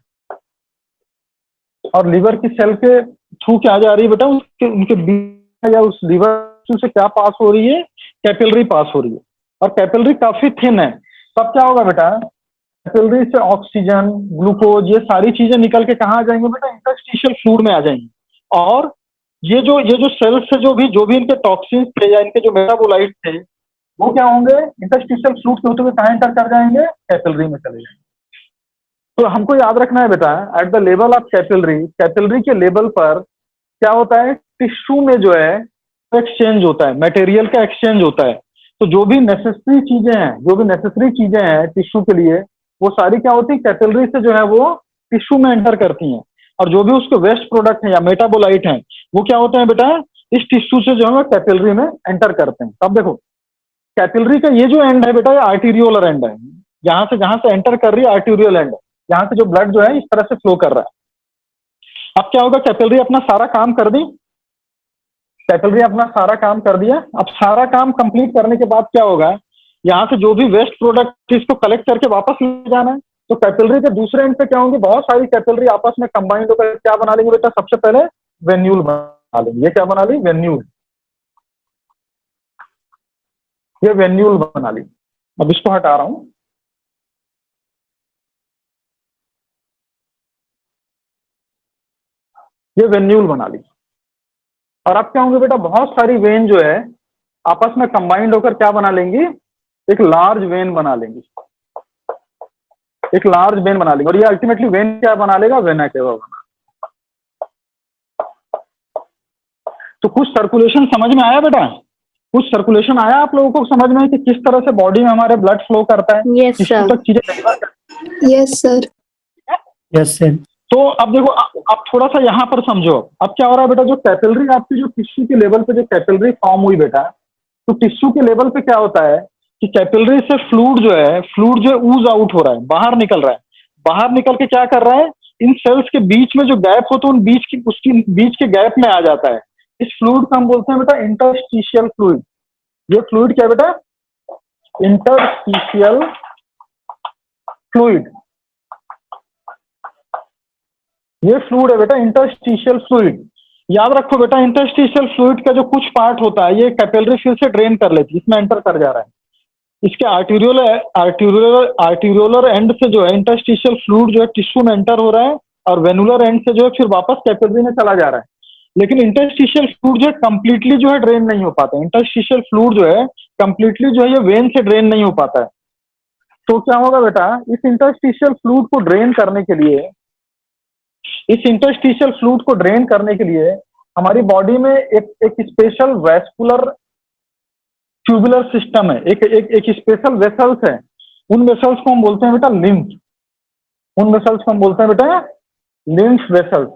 [SPEAKER 1] और लीवर की सेल के थ्रू क्या जा रही है बेटा, उसके उनके बीच या उस लीवर से क्या पास हो रही है, कैपिलरी पास हो रही है। और कैपिलरी काफी थिन है, तब क्या होगा बेटा, कैपिलरी से ऑक्सीजन, ग्लूकोज, ये सारी चीजें निकल के कहाँ आ जाएंगे बेटा, इंटरस्टिशियल फ्लूइड में आ जाएंगी। और ये जो सेल्स से जो भी इनके टॉक्सिन्स थे या इनके जो मेटाबोलाइट थे वो क्या होंगे, इंटरस्टिशियल फ्लूइड के होते हुए कहाँ एंटर कर जाएंगे, कैपिलरी में चले जाएंगे। तो हमको याद रखना है बेटा at the level of capillary, capillary के लेवल पर क्या होता है, टिश्यू में जो है एक्सचेंज होता है, मटेरियल का एक्सचेंज होता है। तो जो भी नेसेसरी चीजें हैं टिश्यू के लिए, वो सारी क्या होती है, कैपिलरी से जो है वो टिश्यू में एंटर करती हैं। और जो भी उसके वेस्ट प्रोडक्ट हैं या मेटाबोलाइट हैं वो क्या होते हैं बेटा, इस टिश्यू से जो है कैपिलरी में एंटर करते हैं। अब देखो कैपिलरी का ये जो एंड है बेटा, ये आर्टीरियोलर एंड है, जहां से एंटर कर रही है आर्टीरियल एंड, यहाँ से जो ब्लड जो है इस तरह से फ्लो कर रहा है। अब क्या होगा, कैपिलरी अपना सारा काम कर दी, कैपिलरी अपना सारा काम कर दिया। अब सारा काम कंप्लीट करने के बाद क्या होगा, यहाँ से जो भी वेस्ट प्रोडक्ट इसको कलेक्ट करके वापस ले जाना है। तो कैपिलरी के दूसरे एंड पे क्या होंगे, बहुत सारी कैपिलरी आपस में कंबाइंड होकर क्या बना लेंगे बेटा, सबसे पहले वेन्यूल बना लेंगे। ये क्या बना ली, वेन्यूल, ये वेन्यूल बना ली। अब इसको हटा रहा हूं, ये वेन्यूल बना ली। और अब क्या होंगे बेटा, बहुत सारी वेन जो है आपस में कंबाइंड होकर क्या बना लेंगी, एक लार्ज वेन बना लेंगी, एक लार्ज वेन बना लेंगे। और ये अल्टीमेटली वेन क्या बना लेगा, वेना केवा बना। तो कुछ सर्कुलेशन समझ में आया बेटा, कुछ सर्कुलेशन आया आप लोगों को समझ में कि किस तरह से बॉडी में हमारे ब्लड फ्लो करता है,
[SPEAKER 2] Yes, sir.
[SPEAKER 1] तक चीजें।
[SPEAKER 3] Yes sir. Yes sir.
[SPEAKER 1] तो अब देखो अब थोड़ा सा यहाँ पर समझो, अब क्या हो रहा है बेटा, जो कैपिलरी आपकी जो टिश्यू के लेवल पे जो कैपिलरी फॉर्म हुई बेटा, तो टिश्यू के लेवल पे क्या होता है कि कैपिलरी से फ्लूइड जो है ऊज आउट हो रहा है, बाहर निकल रहा है। बाहर निकल के क्या कर रहा है, इन सेल्स के बीच में जो गैप होता है उन उसकी बीच के गैप में आ जाता है। इस फ्लूइड को हम बोलते हैं बेटा इंटरस्टिशियल फ्लूइड। ये फ्लूइड क्या है बेटा, इंटरस्टिशियल फ्लूइड। ये फ्लूइड है बेटा इंटरस्टिशियल फ्लूइड। याद रखो बेटा इंटरस्टिशियल फ्लूइड का जो कुछ पार्ट होता है ये कैपिलरी फिर से ड्रेन कर लेती है, इसमें एंटर कर जा रहा है। इसके आर्टीरियोलर एंड से जो है इंटरस्टिशियल फ्लूइड जो है टिश्यू में एंटर हो रहा है और वेनुलर एंड से जो है फिर वापस कैपिलरी में चला जा रहा है। लेकिन इंटरस्टिशियल फ्लूइड जो है कंप्लीटली जो है ड्रेन नहीं हो पाता है। इंटरस्टिशियल फ्लूइड जो है कंप्लीटली जो है ये वेन से ड्रेन नहीं हो पाता है। तो क्या होगा बेटा, इस इंटरस्टिशियल फ्लूइड को ड्रेन करने के लिए, इस इंटरस्टिशियल फ्लूइड को ड्रेन करने के लिए हमारी बॉडी में एक स्पेशल वैस्कुलर ट्यूबुलर सिस्टम है, एक स्पेशल वेसल्स है। उन वेसल्स को हम बोलते हैं बेटा लिम्फ। उन वेसल्स को हम बोलते हैं बेटा लिम्फ वेसल्स,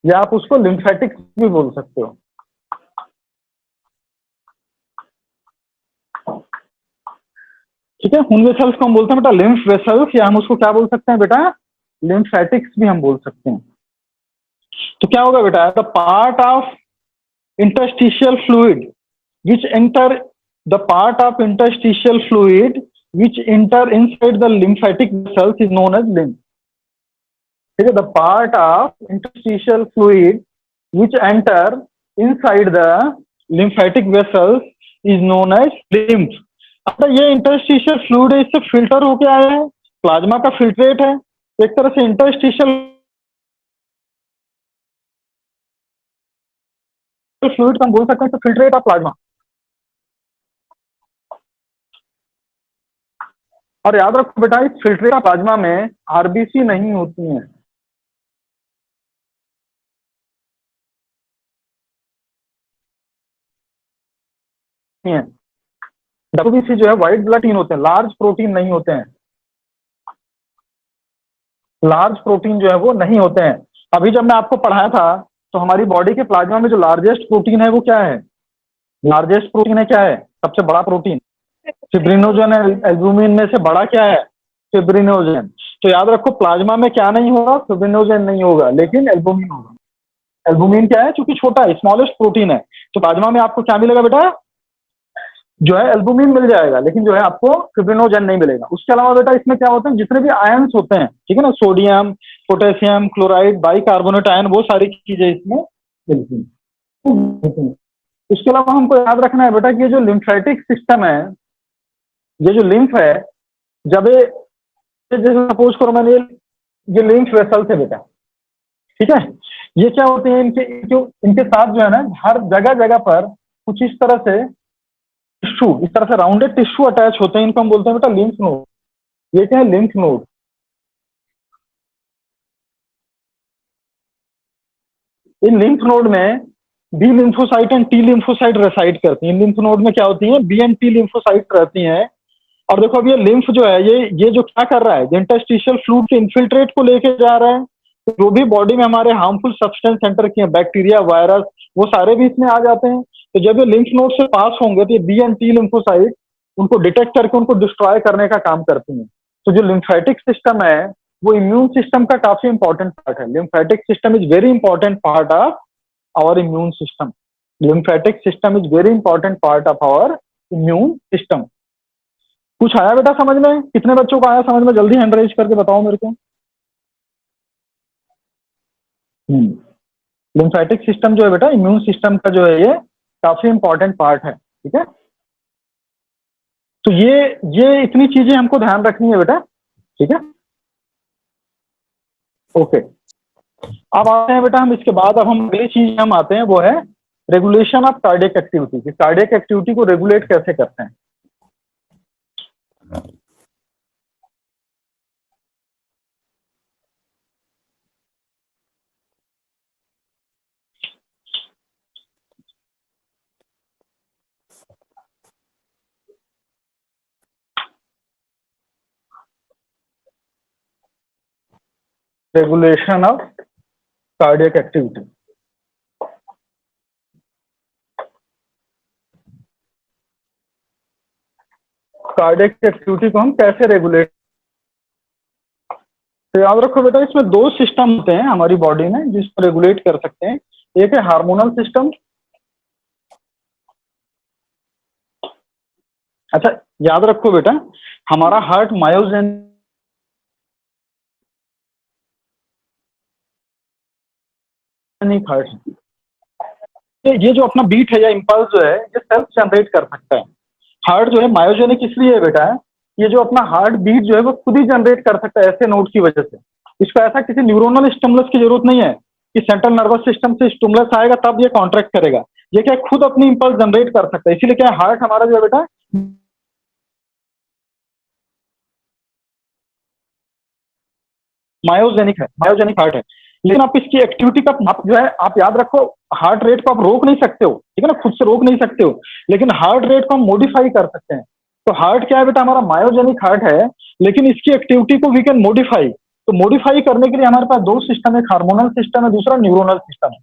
[SPEAKER 1] या आप उसको लिम्फेटिक्स भी बोल सकते हो। ठीक है, उन वेसल्स को हम बोलते हैं बेटा लिम्फ वेसल्स, या हम उसको क्या बोल सकते हैं बेटा, लिम्फेटिक्स भी हम बोल सकते हैं। तो क्या होगा बेटा, the part of interstitial fluid which enter the part of interstitial fluid which enter inside the lymphatic vessels is known as lymph. ठीक है, the part of interstitial fluid which enter inside the lymphatic vessels is known as lymph. अब ये interstitial fluid है, इससे फिल्टर होके आया है, प्लाज्मा का फिल्ट्रेट है। एक तरह से interstitial फ्लूइड हम बोल सकते हैं, तो फिल्ट्रेट ऑफ प्लाज्मा। और याद रखो बेटा, इस फिल्ट्रेट ऑफ प्लाज्मा में आरबीसी नहीं होती हैं। डब्ल्यूबीसी जो है व्हाइट ब्लड प्रोटीन होते हैं, लार्ज प्रोटीन नहीं होते हैं। लार्ज प्रोटीन जो है वो नहीं होते हैं। अभी जब मैं आपको पढ़ाया था तो हमारी बॉडी के प्लाज्मा में जो लार्जेस्ट प्रोटीन है वो क्या है, लार्जेस्ट प्रोटीन है क्या है, सबसे बड़ा प्रोटीन फिब्रिनोजन है। एल्बुमिन में से बड़ा क्या है, फिब्रिनोजन। तो याद रखो प्लाज्मा में क्या नहीं होगा, फिब्रिनोजन नहीं होगा, लेकिन एल्बुमिन होगा। एल्बुमिन क्या है, क्योंकि छोटा है, स्मॉलेस्ट प्रोटीन है, तो प्लाज्मा में आपको क्या मिलेगा बेटा, जो है एल्बुमिन मिल जाएगा, लेकिन जो है आपको फिब्रिनोजन नहीं मिलेगा। उसके अलावा बेटा इसमें क्या होते हैं, जितने भी आयंस होते हैं, ठीक है ना, sodium, potassium, chloride, bicarbonate ion, वो सारी चीजें इसमें मिलती हैं। इसके अलावा हमको याद रखना है बेटा कि ये जो लिम्फेटिक सिस्टम है, ये जो लिम्फ है, जब ये जैसे सपोज करो मैंने ये लिम्फ वेसल्स है बेटा, ठीक है, ये क्या होते हैं, इनके साथ जो है ना हर जगह जगह पर कुछ इस तरह से टिश्यू, इस तरह से राउंडेड टिश्यू अटैच होते हैं, इनको हम बोलते हैं बेटा लिम्फ नोड। ये क्या है, लिम्फ नोड। इन लिम्फ नोड में B lymphocyte and T lymphocyte reside करती हैं। इन लिम्फ नोड में क्या होती हैं, बी एंड टी लिम्फोसाइट रहती हैं। और देखो अब ये लिम्फ जो है, ये जो क्या कर रहा है, इंटरस्टिशियल फ्लूइड के इन्फिल्ट्रेट को लेके जा रहा है। तो जो भी बॉडी में हमारे हार्मफुल सब्सटेंस एंटर किए, बैक्टीरिया, वायरस, वो सारे भी इसमें आ जाते हैं। तो जब ये लिम्फ नोड से पास होंगे तो ये बी एंड टी लिम्फोसाइट उनको डिटेक्ट करके उनको डिस्ट्रॉय करने का काम करती हैं। तो जो लिम्फेटिक सिस्टम है वो इम्यून सिस्टम का काफी इंपॉर्टेंट पार्ट है। Lymphatic system is very important part of our immune system. Lymphatic system is very important part of our immune system. कुछ आया बेटा समझ में, कितने बच्चों को आया समझ में, जल्दी हैंड रेज करके बताओ मेरे को। लिम्फेटिक सिस्टम जो है बेटा इम्यून सिस्टम का जो है ये काफी इंपॉर्टेंट पार्ट है, ठीक है। तो ये इतनी चीजें हमको ध्यान रखनी है बेटा, ठीक है, ओके। अब आते हैं बेटा हम इसके बाद, अब हम अगली चीज हम आते हैं वो है regulation of cardiac activity. Cardiac activity को रेगुलेट कैसे करते हैं। Regulation of cardiac activity. Cardiac activity को हम कैसे रेगुलेट, तो याद रखो बेटा इसमें दो सिस्टम होते हैं हमारी बॉडी में जिसको रेगुलेट कर सकते हैं। एक है हार्मोनल सिस्टम। अच्छा याद रखो बेटा, हमारा हार्ट मायोजेनिक हार्ट है। ये जो अपना बीट है या इंपल्स जो है ये सेल्फ जनरेट कर सकता है। हार्ट जो है मायोजेनिक इसलिए है बेटा, ये जो अपना हार्ट बीट जो है वो खुद ही जनरेट कर सकता है ऐसे नोड की वजह से। इसको ऐसा किसी न्यूरोनल स्टिमुलस की जरूरत नहीं है कि सेंट्रल नर्वस सिस्टम से स्टिमुलस आएगा तब ये कॉन्ट्रैक्ट करेगा। ये क्या खुद अपनी इंपल्स जनरेट कर सकता है। इसीलिए क्या हार्ट हमारा जो है बेटा मायोजेनिक है, मायोजेनिक हार्ट है। लेकिन आप इसकी एक्टिविटी का आप जो है आप याद रखो, हार्ट रेट को आप रोक नहीं सकते हो, ठीक है ना, खुद से रोक नहीं सकते हो, लेकिन हार्ट रेट को हम मॉडिफाई कर सकते हैं। तो हार्ट क्या है बेटा, हमारा मायोजेनिक हार्ट है, लेकिन इसकी एक्टिविटी को वी कैन मॉडिफाई। तो मॉडिफाई करने के लिए हमारे पास दो सिस्टम है, एक हार्मोनल सिस्टम है, दूसरा न्यूरोनल सिस्टम है।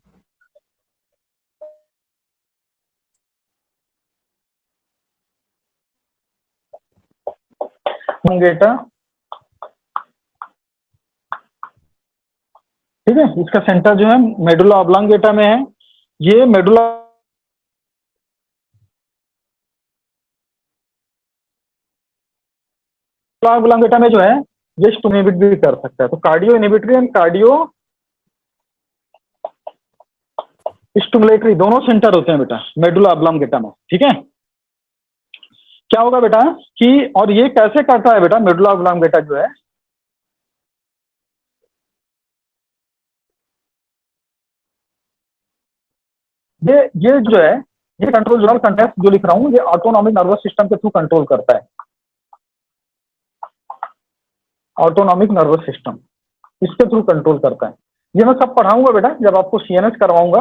[SPEAKER 1] बेटा ठीक है, इसका सेंटर जो है मेडुला ऑब्लांगेटा में है। ये मेडुला ऑब्लांगेटा में जो है ये स्टिमुलेट भी कर सकता है। तो cardio inhibitory and cardio stimulatory दोनों सेंटर होते हैं बेटा मेडुला ऑब्लांगेटा में, ठीक है। क्या होगा बेटा कि, और ये कैसे करता है बेटा मेडुला ऑब्लांगेटा जो है, ये जो है ये कंट्रोल जोनल कंटेक्ट जो लिख रहा हूं, ये ऑटोनॉमिक नर्वस सिस्टम के थ्रू कंट्रोल करता है। ऑटोनॉमिक नर्वस सिस्टम इसके थ्रू कंट्रोल करता है। ये मैं सब पढ़ाऊंगा बेटा जब आपको सीएनएस करवाऊंगा।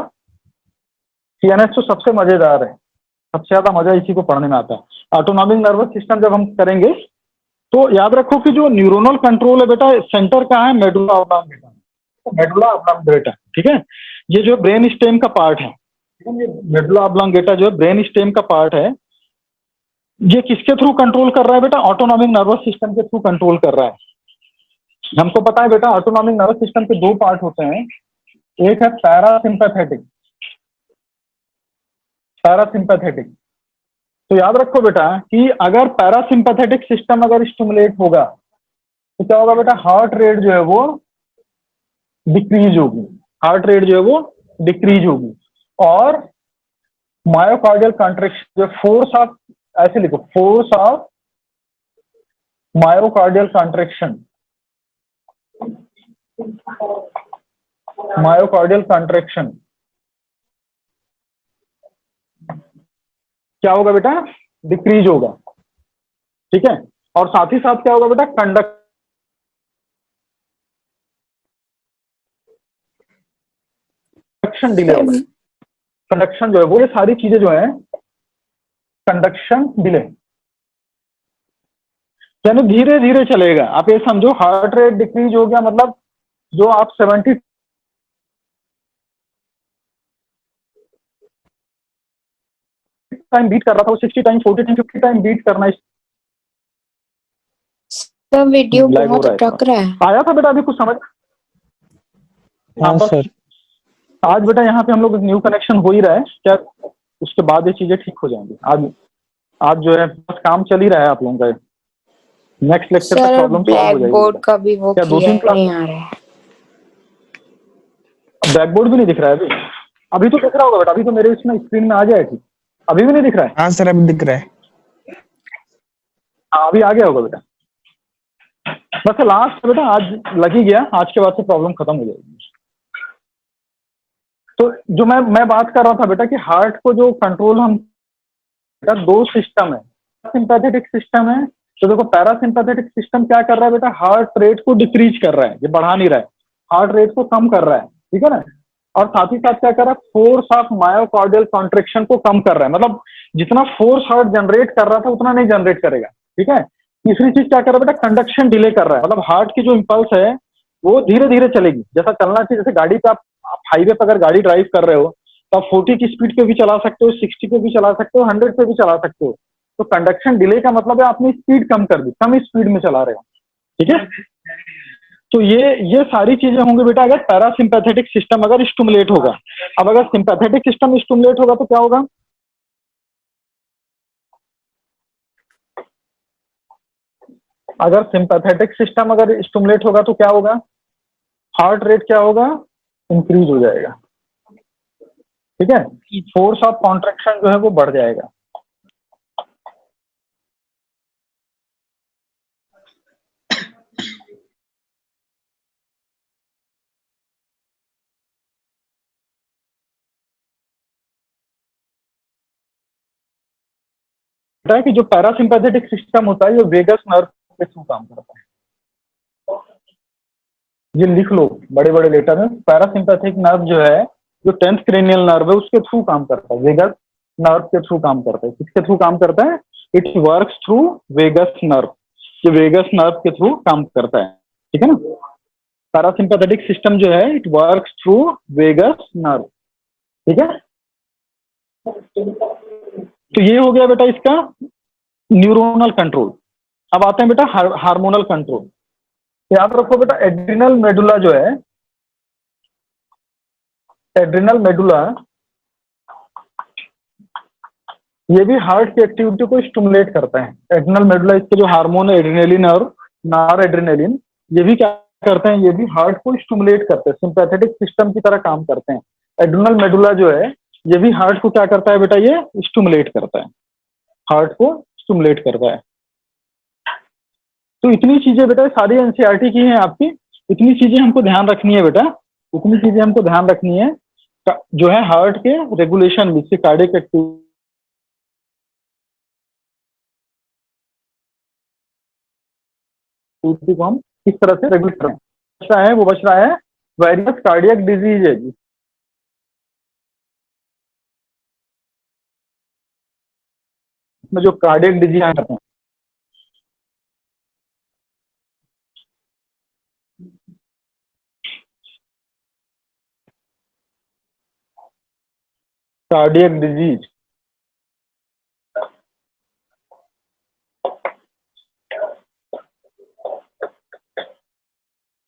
[SPEAKER 1] सीएनएस तो सबसे मजेदार है, सबसे ज्यादा मजा इसी को पढ़ने में आता है। ऑटोनॉमिक नर्वस सिस्टम जब हम करेंगे तो याद रखो कि जो न्यूरोनल कंट्रोल है बेटा, सेंटर कहाँ है, मेडुला ऑब्लांगेटा, मेडुला ऑब्लांगेटा, ठीक है। ये जो ब्रेन स्टेम का पार्ट है, ये मेडुला ऑब्लांगेटा जो है ब्रेन स्टेम का पार्ट है। ये किसके थ्रू कंट्रोल कर रहा है बेटा, ऑटोनॉमिक नर्वस सिस्टम के थ्रू कंट्रोल कर रहा है। हमको पता है बेटा ऑटोनॉमिक नर्वस सिस्टम के दो पार्ट होते हैं, एक है पैरासिम्पैथेटिक, पैरासिम्पैथेटिक। तो याद रखो बेटा कि अगर पैरासिम्पैथेटिक सिस्टम अगर स्टिमुलेट होगा तो क्या होगा बेटा, हार्ट रेट जो है वो डिक्रीज होगी, हार्ट रेट जो है वो डिक्रीज होगी। और मायोकार्डियल कॉन्ट्रैक्शन जो फोर्स ऑफ, ऐसे लिखो, force of myocardial contraction, myocardial contraction क्या होगा बेटा, डिक्रीज होगा, ठीक है। और साथ ही साथ क्या होगा बेटा, कंडक्शन डिले होगा। कंडक्शन जो है वो, ये सारी चीजें जो है कंडक्शन डिले, यानी धीरे धीरे चलेगा। आप ये समझो हार्ट रेट डिक्रीज हो गया मतलब जो आप 70 टाइम बीट कर रहा था वो 60 टाइम, 40 टाइम, 50 टाइम बीट करना
[SPEAKER 2] सब वीडियो
[SPEAKER 1] लैग हो
[SPEAKER 2] बहुत
[SPEAKER 1] रहा है।
[SPEAKER 2] अटक रहा है।
[SPEAKER 1] आया था बेटा अभी कुछ समझ?
[SPEAKER 3] हाँ सर।
[SPEAKER 1] आज बेटा यहाँ पे हम लोग न्यू कनेक्शन हो ही रहा है क्या, उसके बाद ये चीजें ठीक हो जाएंगी। आज जो है बस काम चल ही रहा है आप लोगों का, नेक्स्ट लेक्चर तक
[SPEAKER 2] सर
[SPEAKER 1] प्रॉब्लम सॉल्व हो
[SPEAKER 2] ब्लैक
[SPEAKER 1] जाएगी।
[SPEAKER 2] बोर्ड का भी वो
[SPEAKER 1] क्या
[SPEAKER 2] किया
[SPEAKER 1] 2-3
[SPEAKER 2] है,
[SPEAKER 1] क्लास
[SPEAKER 2] नहीं आ रहा है।
[SPEAKER 1] ब्लैक बोर्ड भी नहीं दिख रहा है अभी? अभी तो दिख रहा होगा बेटा, अभी तो मेरे इसमें स्क्रीन में आ गया है ठीक। अभी भी नहीं दिख रहा है?
[SPEAKER 3] हाँ सर अभी दिख रहा है।
[SPEAKER 1] हाँ अभी आ गया होगा बेटा। बस लास्ट बेटा आज लग ही गया, आज के बाद से प्रॉब्लम खत्म हो जाएगी। तो जो मैं बात कर रहा था बेटा कि हार्ट को जो कंट्रोल हम, बेटा दो सिस्टम है, सिंपैथेटिक सिस्टम है। तो देखो पैरासिम्पैथेटिक सिस्टम क्या कर रहा है बेटा, हार्ट रेट को डिक्रीज कर रहा है, ये बढ़ा नहीं रहा है, हार्ट रेट को कम कर रहा है, ठीक है ना। और साथ ही साथ क्या कर रहा है, फोर्स ऑफ मायोकार्डियल कॉन्ट्रैक्शन को कम कर रहा है, मतलब जितना फोर्स हार्ट जनरेट कर रहा था उतना नहीं जनरेट करेगा, ठीक है। तीसरी चीज क्या कर रहा है बेटा, कंडक्शन डिले कर रहा है, मतलब हार्ट की जो इंपल्स है वो धीरे धीरे चलेगी, जैसा चलना चाहिए। जैसे गाड़ी पे आप हाईवे पे अगर गाड़ी ड्राइव कर रहे हो तो आप 40 की स्पीड पे भी चला सकते हो, 60 पे भी चला सकते हो, 100 पे भी चला सकते हो। तो कंडक्शन डिले का मतलब है आपने स्पीड कम कर दी, कम स्पीड में चला रहे हो, ठीक है। तो ये सारी चीजें होंगी बेटा अगर पैरासिम्पैथेटिक सिस्टम अगर स्टिमुलेट होगा। अब अगर सिंपैथेटिक सिस्टम स्टिमुलेट होगा तो क्या होगा, अगर सिंपैथेटिक सिस्टम अगर स्टिमुलेट होगा तो क्या होगा, हार्ट रेट क्या होगा, इंक्रीज हो जाएगा, ठीक है। फोर्स ऑफ कॉन्ट्रैक्शन जो है वो बढ़ जाएगा। है कि जो पैरासिम्पैथेटिक सिस्टम होता है ये वेगस नर्व के थ्रू काम करता है। ये लिख लो बड़े बड़े लेटर में, पैरासिम्पैथिक नर्व जो है, जो 10th क्रेनियल नर्व है उसके थ्रू काम करता है, वेगस नर्व के थ्रू काम करता है। किसके थ्रू काम करता है? It works through vagus nerve, ये वेगस नर्व के थ्रू काम करता है, ठीक है ना। पैरासिम्पैथेटिक सिस्टम जो है it works through vagus nerve, ठीक है। तो ये हो गया बेटा इसका न्यूरोनल कंट्रोल। अब आते हैं बेटा हार्मोनल कंट्रोल। याद रखो बेटा एड्रिनल मेडुला जो है, एड्रिनल मेडुला ये भी हार्ट की एक्टिविटी को स्टिमुलेट करता है। एड्रिनल मेडुला, इसके जो हार्मोन है एड्रिनलिन और नॉर एड्रिनलिन, ये भी क्या करते हैं? ये भी हार्ट को स्टिमुलेट करते हैं, सिंपैथेटिक सिस्टम की तरह काम करते हैं। एड्रिनल मेडुला जो है ये भी हार्ट को क्या करता है बेटा? ये स्टिमुलेट करता है, हार्ट को स्टिमुलेट करता है। तो इतनी चीजें बेटा सारी एनसीईआरटी की हैं आपकी, इतनी चीजें हमको ध्यान रखनी है बेटा, इतनी चीजें हमको ध्यान रखनी है जो है हार्ट के रेगुलेशन में, इससे कार्डियक एक्टिविटी को हम किस तरह से रेगुलेट करें। बच रहा है, वो बच रहा है वायरस कार्डियक डिजीज है जी। में जो कार्डियक डिजीज आते हैं, कार्डियक डिजीज,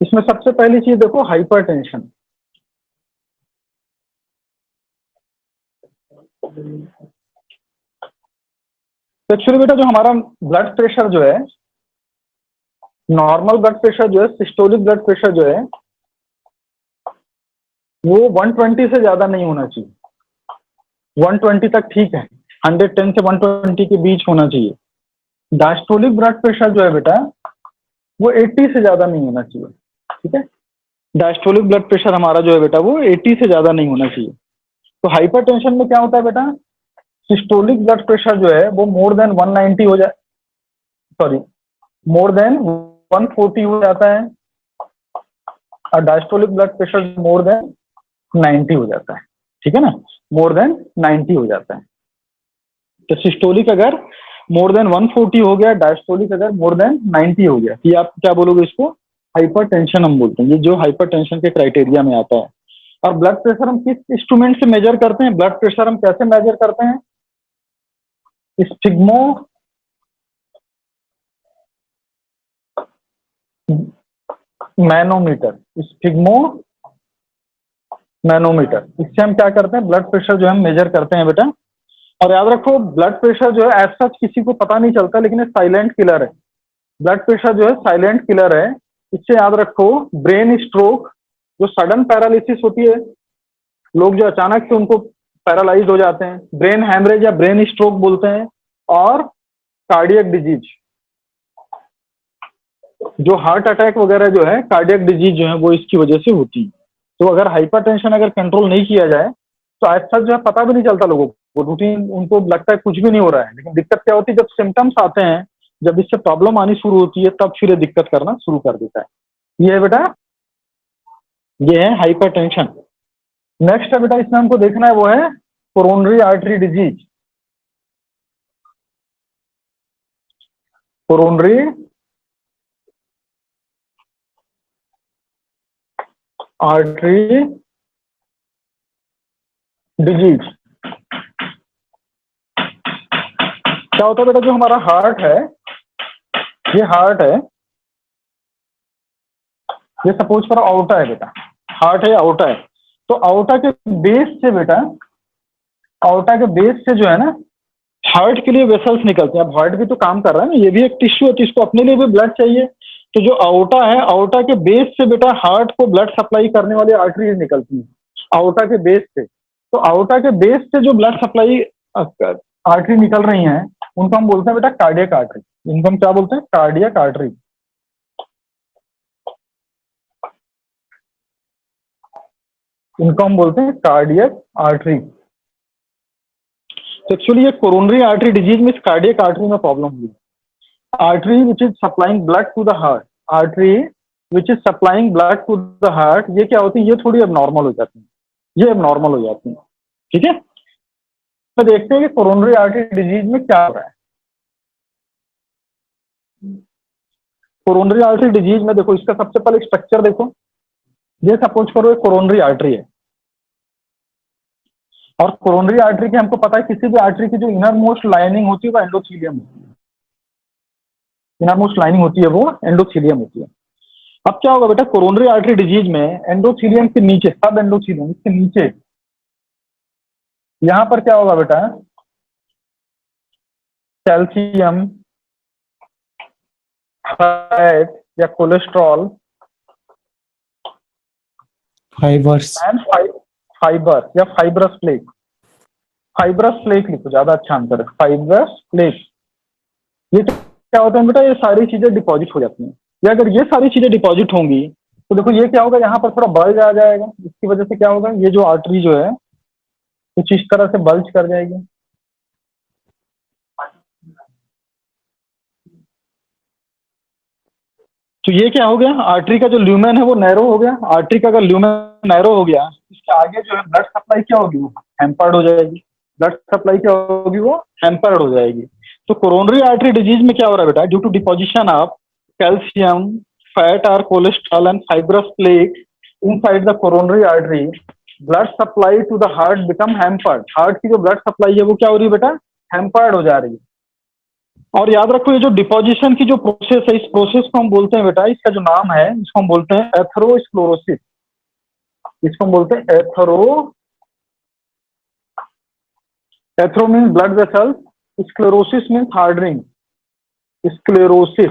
[SPEAKER 1] इसमें सबसे पहली चीज देखो हाइपरटेंशन। तो एक्चुअली बेटा जो हमारा ब्लड प्रेशर जो है, नॉर्मल ब्लड प्रेशर जो है, सिस्टोलिक ब्लड प्रेशर जो है वो 120 से ज्यादा नहीं होना चाहिए, 120 तक ठीक है, 110 से 120 के बीच होना चाहिए। डायस्टोलिक ब्लड प्रेशर जो है बेटा वो 80 से ज्यादा नहीं होना चाहिए, ठीक है। डायस्टोलिक ब्लड प्रेशर हमारा जो है बेटा वो 80 से ज्यादा नहीं होना चाहिए। तो हाइपरटेंशन में क्या होता है बेटा? सिस्टोलिक ब्लड प्रेशर जो है वो मोर देन 190 हो जाए, सॉरी मोर देन 140 हो जाता है, और diastolic blood pressure more than 90 हो जाता है, ठीक है ना, मोर देन 90 हो जाता है। तो सिस्टोलिक अगर मोर देन 140 हो गया, डायस्टोलिक अगर मोर देन 90 हो गया, ये आप क्या बोलोगे? इसको हाइपरटेंशन हम बोलते हैं, ये जो हाइपरटेंशन के क्राइटेरिया में आता है। और ब्लड प्रेशर हम किस इंस्ट्रूमेंट से मेजर करते हैं? ब्लड प्रेशर हम कैसे मेजर करते हैं? स्पिग्मो मैनोमीटर, स्पिग्मो मैनोमीटर, इससे हम क्या करते हैं? ब्लड प्रेशर जो हम मेजर करते हैं बेटा। और याद रखो ब्लड प्रेशर जो है एज सच किसी को पता नहीं चलता, लेकिन साइलेंट किलर है। ब्लड प्रेशर जो है साइलेंट किलर है। इससे याद रखो ब्रेन स्ट्रोक, जो सडन पैरालिसिस होती है, लोग जो अचानक से उनको पैरालाइज हो जाते हैं, ब्रेन हैमरेज या ब्रेन स्ट्रोक बोलते हैं। और कार्डियक डिजीज, जो हार्ट अटैक वगैरह जो है, कार्डियक डिजीज जो है वो इसकी वजह से होती है। तो अगर हाइपरटेंशन अगर कंट्रोल नहीं किया जाए तो आज तक जो है पता भी नहीं चलता लोगों को, रूटीन उनको लगता है कुछ भी नहीं हो रहा है। लेकिन दिक्कत क्या होती है? जब सिम्टम्स आते हैं, जब इससे प्रॉब्लम आनी शुरू होती है, तब फिर ये दिक्कत करना शुरू कर देता है। ये है बेटा, ये है हाइपरटेंशन। नेक्स्ट है बेटा इसमें हमको देखना है वो है coronary artery disease. Coronary artery disease क्या होता है बेटा? जो हमारा हार्ट है, ये हार्ट है, ये सपोज करो आउटा है बेटा, हार्ट है आउटा है। तो आउटा के बेस से बेटा, आउटा के बेस से जो है ना हार्ट के लिए वेसल्स निकलते हैं। अब हार्ट भी तो काम कर रहा है ना, ये भी एक टिश्यू है, तो इसको अपने लिए भी ब्लड चाहिए। तो जो आउटा है, आउटा के बेस से बेटा हार्ट को ब्लड सप्लाई करने वाली आर्टरीज निकलती हैं, आउटा के बेस से। तो आउटा के बेस से जो ब्लड सप्लाई आर्टरी निकल रही हैं उनको हम बोलते हैं बेटा कार्डियक आर्टरी। इनको हम क्या बोलते हैं? Cardiac artery. इनको हम बोलते हैं कार्डियक आर्टरी। तो एक्चुअली ये कोरोनरी आर्टरी डिजीज में कार्डियक आर्टरी में प्रॉब्लम हुई। Artery which is supplying blood to the heart, artery which is supplying blood to the heart, ये क्या होती है, ये थोड़ी एबनॉर्मल हो जाती है, ये एबनॉर्मल हो जाती है। ठीक है, तो देखते हैं कि कोरोनरी आर्टरी डिजीज में क्या हो रहा है। कोरोनरी आर्टरी डिजीज में देखो, इसका सबसे पहले स्ट्रक्चर देखो। ये सपोज करो एक कोरोनरी आर्टरी है, और कोरोनरी आर्टरी की हमको पता है किसी भी आर्टरी की जो इनर मोस्ट लाइनिंग होती है वो एंडोथीलियम होती है। इनर मोस्ट लाइनिंग होती है वो एंडोथीलियम होती है। अब क्या होगा बेटा, कोरोनरी आर्टरी डिजीज में एंडोथीलियम के नीचे, सब एंडोथीलियम इसके नीचे, यहां पर क्या होगा बेटा, कैल्शियम, फैट या कोलेस्ट्रॉल
[SPEAKER 3] फाइबर्स,
[SPEAKER 1] एंड फाइबर या फाइब्रस प्लेक। फाइब्रस प्लेक लिखो, ज्यादा अच्छा आंसर है, फाइब्रस प्लेक। ये क्या होता है बेटा, ये सारी चीजें डिपॉजिट हो जाती हैं। या अगर ये सारी चीजें डिपॉजिट होंगी तो देखो ये क्या होगा, यहाँ पर थोड़ा बल्ज आ जाएगा, इसकी वजह से क्या होगा, ये जो आर्टरी जो है कुछ इस तरह से बल्ज कर जाएगी। तो ये क्या हो गया, आर्टरी का जो ल्यूमेन है वो नैरो हो गया। आर्टरी का अगर ल्यूमेन नैरो हो गया, इसके आगे जो है ब्लड सप्लाई क्या होगी, वो हैम्पर्ड हो जाएगी। ब्लड सप्लाई क्या होगी, वो हैम्पर्ड हो जाएगी। तो कोरोनरी आर्टरी डिजीज में क्या हो रहा है बेटा, due to deposition of calcium, fat और cholesterol and fibrous plaque inside the coronary artery, blood supply to the heart become hampered. Heart की जो ब्लड सप्लाई है वो क्या हो रही है बेटा, हैम्पर्ड हो जा रही है। और याद रखो, ये जो डिपोजिशन की जो प्रोसेस है, इस प्रोसेस को हम बोलते हैं बेटा, इसका जो नाम है इसको हम बोलते हैं एथेरोस्क्लेरोसिस। इसको हम बोलते हैं athero means blood vessels, sclerosis means hardening, sclerosis.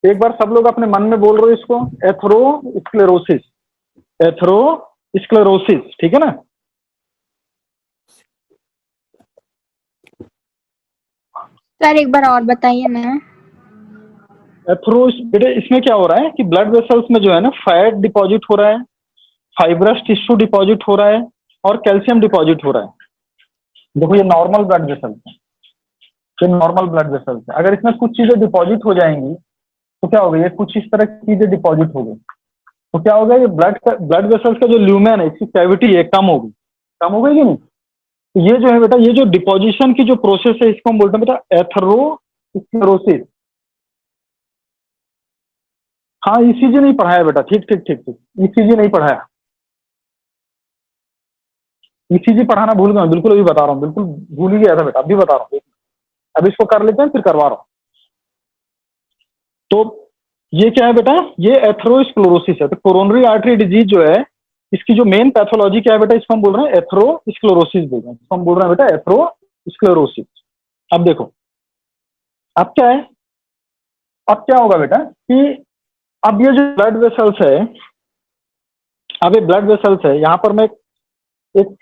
[SPEAKER 1] एक बार सब लोग अपने मन में बोल रहे हो इसको, एथेरोस्क्लेरोसिस, एथेरोस्क्लेरोसिस, ठीक है ना।
[SPEAKER 2] सर एक बार और बताइए ना।
[SPEAKER 1] एथेरो बेटे, इसमें क्या हो रहा है कि ब्लड वेसल्स में जो है ना फैट डिपॉजिट हो रहा है, फाइब्रस टिश्यू डिपॉजिट हो रहा है और कैल्शियम डिपॉजिट हो रहा है। देखो ये नॉर्मल ब्लड वेसल्स है, ये नॉर्मल ब्लड वेसल्स है। अगर इसमें कुछ चीजें डिपॉजिट हो जाएंगी तो क्या होगा, ये कुछ इस तरह की चीजें डिपॉजिट हो गई तो क्या होगा, ये ब्लड वेसल्स का जो ल्यूमेन है, इसकी कैविटी है, कम होगी। कम हो गई कि नहीं। तो ये जो है बेटा, ये जो डिपोजिशन की जो प्रोसेस है इसको हम बोलते हैं बेटा एथेरोस्क्लेरोसिस। हाँ, ईसीजी नहीं पढ़ाया बेटा, ठीक ठीक ठीक ठीक, ईसीजी नहीं पढ़ाया, ईसीजी पढ़ाना भूल गया, बिल्कुल अभी बता रहा हूँ, बिल्कुल भूल ही गया था बेटा, अभी बता रहा हूँ। अब इसको कर लेते हैं फिर करवा रहा हूँ। तो ये क्या है बेटा, ये एथेरोस्क्लेरोसिस है। तो कोरोनरी आर्टरी डिजीज जो है, इसकी जो मेन पैथोलॉजी क्या है बेटा, इसको हम बोल रहे हैं एथेरोस्क्लेरोसिस बोल रहे हैं, इसको हम बोल रहे हैं बेटा एथेरोस्क्लेरोसिस। अब देखो, अब क्या है, अब क्या होगा बेटा कि अब ये जो ब्लड वेसल्स है, अब ये ब्लड वेसल्स है, यहाँ पर मैं एक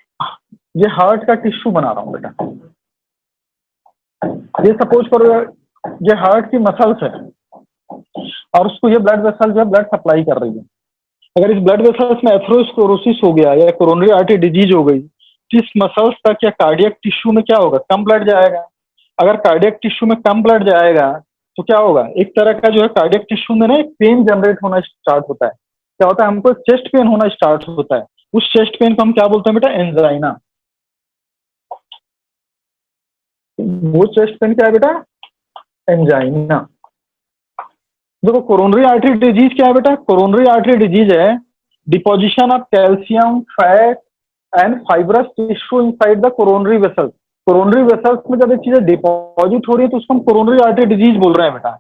[SPEAKER 1] ये हार्ट का टिश्यू बना रहा हूँ बेटा। ये सपोज करो ये हार्ट की मसल्स है और उसको ये ब्लड वेसल जो है ब्लड सप्लाई कर रही है। अगर इस ब्लड वेसल्स में एथेरोस्क्लेरोसिस हो गया या कोरोनरी आर्टरी डिजीज हो गई तो इस मसल्स तक या कार्डियक टिश्यू में क्या होगा, कम ब्लड जाएगा। अगर कार्डियक टिश्यू में कम ब्लड जाएगा तो क्या होगा, एक तरह का जो है कार्डियक टिश्यू में ना एक पेन जनरेट होना स्टार्ट होता है। क्या होता है, हमको चेस्ट पेन होना स्टार्ट होता है। उस चेस्ट पेन को हम क्या बोलते हैं बेटा, एंजाइना। वो चेस्ट पेन क्या है बेटा, एंजाइना। देखो कोरोनरी आर्टरी डिजीज क्या है बेटा, कोरोनरी आर्टरी डिजीज है deposition of calcium, fat and fibrous tissue inside the coronary vessels. Coronary vessels में जब ये चीजें डिपॉजिट हो रही है तो उसको हम कोरोनरी आर्टरी डिजीज बोल रहे हैं बेटा।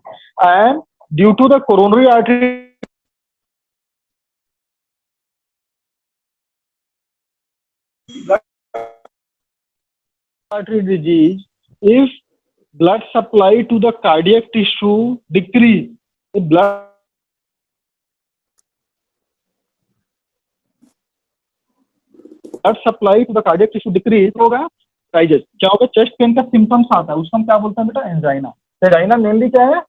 [SPEAKER 1] And due to the coronary artery disease, if blood supply to the cardiac tissue decrease, the blood supply to the cardiac tissue decrease होगा, राइजेस क्या होगा, चेस्ट पेन का सिम्टम्स आता है, उसको हम क्या बोलते हैं बेटा, एंजाइना। एंजाइना मेनली क्या है,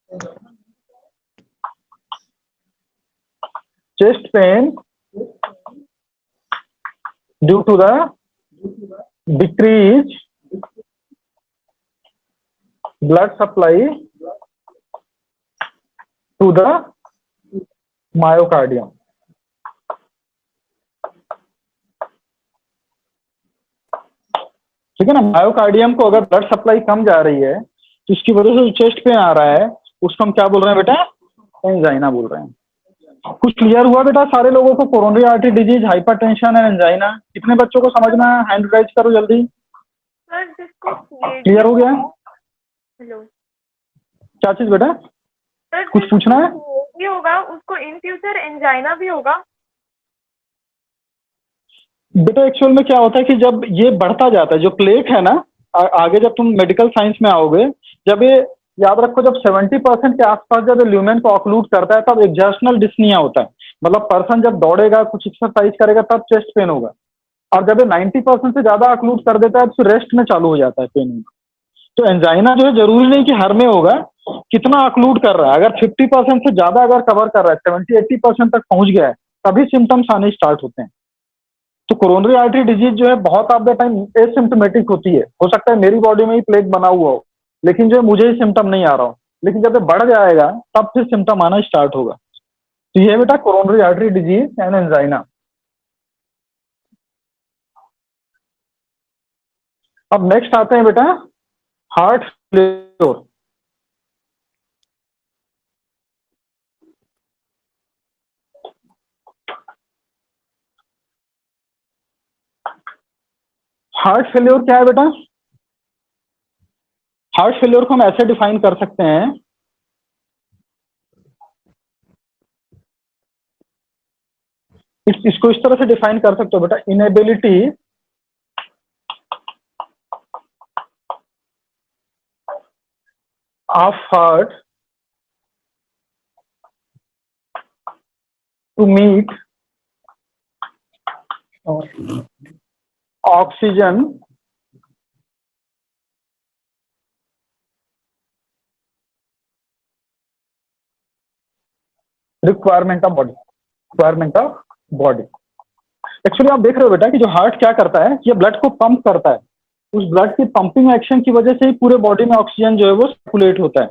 [SPEAKER 1] chest pain due to the decrease blood supply to the myocardium. ठीक है ना, मायोकार्डियम को अगर ब्लड सप्लाई कम जा रही है तो इसकी वजह से जो चेस्ट पेन आ रहा है उसको हम क्या बोल रहे हैं बेटा, एंजाइना बोल रहे हैं। कुछ क्लियर हुआ बेटा सारे लोगों को? Coronary artery disease, hypertension and angina, कितने बच्चों को समझना है? हैंड राइज करो जल्दी।
[SPEAKER 4] सर जिसको
[SPEAKER 1] क्लियर हो गया?
[SPEAKER 4] हेलो
[SPEAKER 1] क्या चीज बेटा,
[SPEAKER 4] सर,
[SPEAKER 1] कुछ पूछना है?
[SPEAKER 4] भी होगा उसको इन फ्यूचर एंजाइना भी होगा?
[SPEAKER 1] बेटा एक्चुअल में क्या होता है कि जब ये बढ़ता जाता है, जो प्लेक है ना, आगे जब तुम मेडिकल साइंस में आओगे, जब ये याद रखो, जब 70% के आसपास जब ल्यूमेन को ऑक्लूड करता है तब एक्सर्शनल डिस्निया होता है। मतलब पर्सन जब दौड़ेगा, कुछ एक्सरसाइज करेगा तब चेस्ट पेन होगा। और जब ये 90% से ज्यादा ऑक्लूड कर देता है तो रेस्ट में चालू हो जाता है पेन होना। तो एंजाइना जो है जरूरी नहीं कि हर में होगा, कितना ऑक्लूड कर रहा है। अगर 50% से ज्यादा अगर कवर कर रहा है, 70-80% तक पहुंच गया है, तभी सिम्टम्स आने स्टार्ट होते हैं। तो कोरोनरी आर्टरी डिजीज जो है बहुत ऑफ द टाइम एसिम्टोमेटिक होती है। हो सकता है मेरी बॉडी में ही प्लेग बना हुआ हो, लेकिन जो है मुझे ही सिम्टम नहीं आ रहा हो, लेकिन जब ये बढ़ जाएगा तब फिर सिम्टम आना स्टार्ट होगा। तो ये बेटा coronary artery disease and angina. अब नेक्स्ट आते हैं बेटा हार्ट फेल्योर। हार्ट फेल्योर क्या है बेटा? हार्ट फेल्योर को हम ऐसे डिफाइन कर सकते हैं, इसको इस तरह से डिफाइन कर सकते हो बेटा, inability of heart to meet oxygen requirement of body, requirement of body. Actually आप देख रहे हो बेटा कि जो हार्ट क्या करता है, ये ब्लड को पंप करता है। उस ब्लड की पंपिंग एक्शन की वजह से ही पूरे बॉडी में ऑक्सीजन जो है वो सर्कुलेट होता है।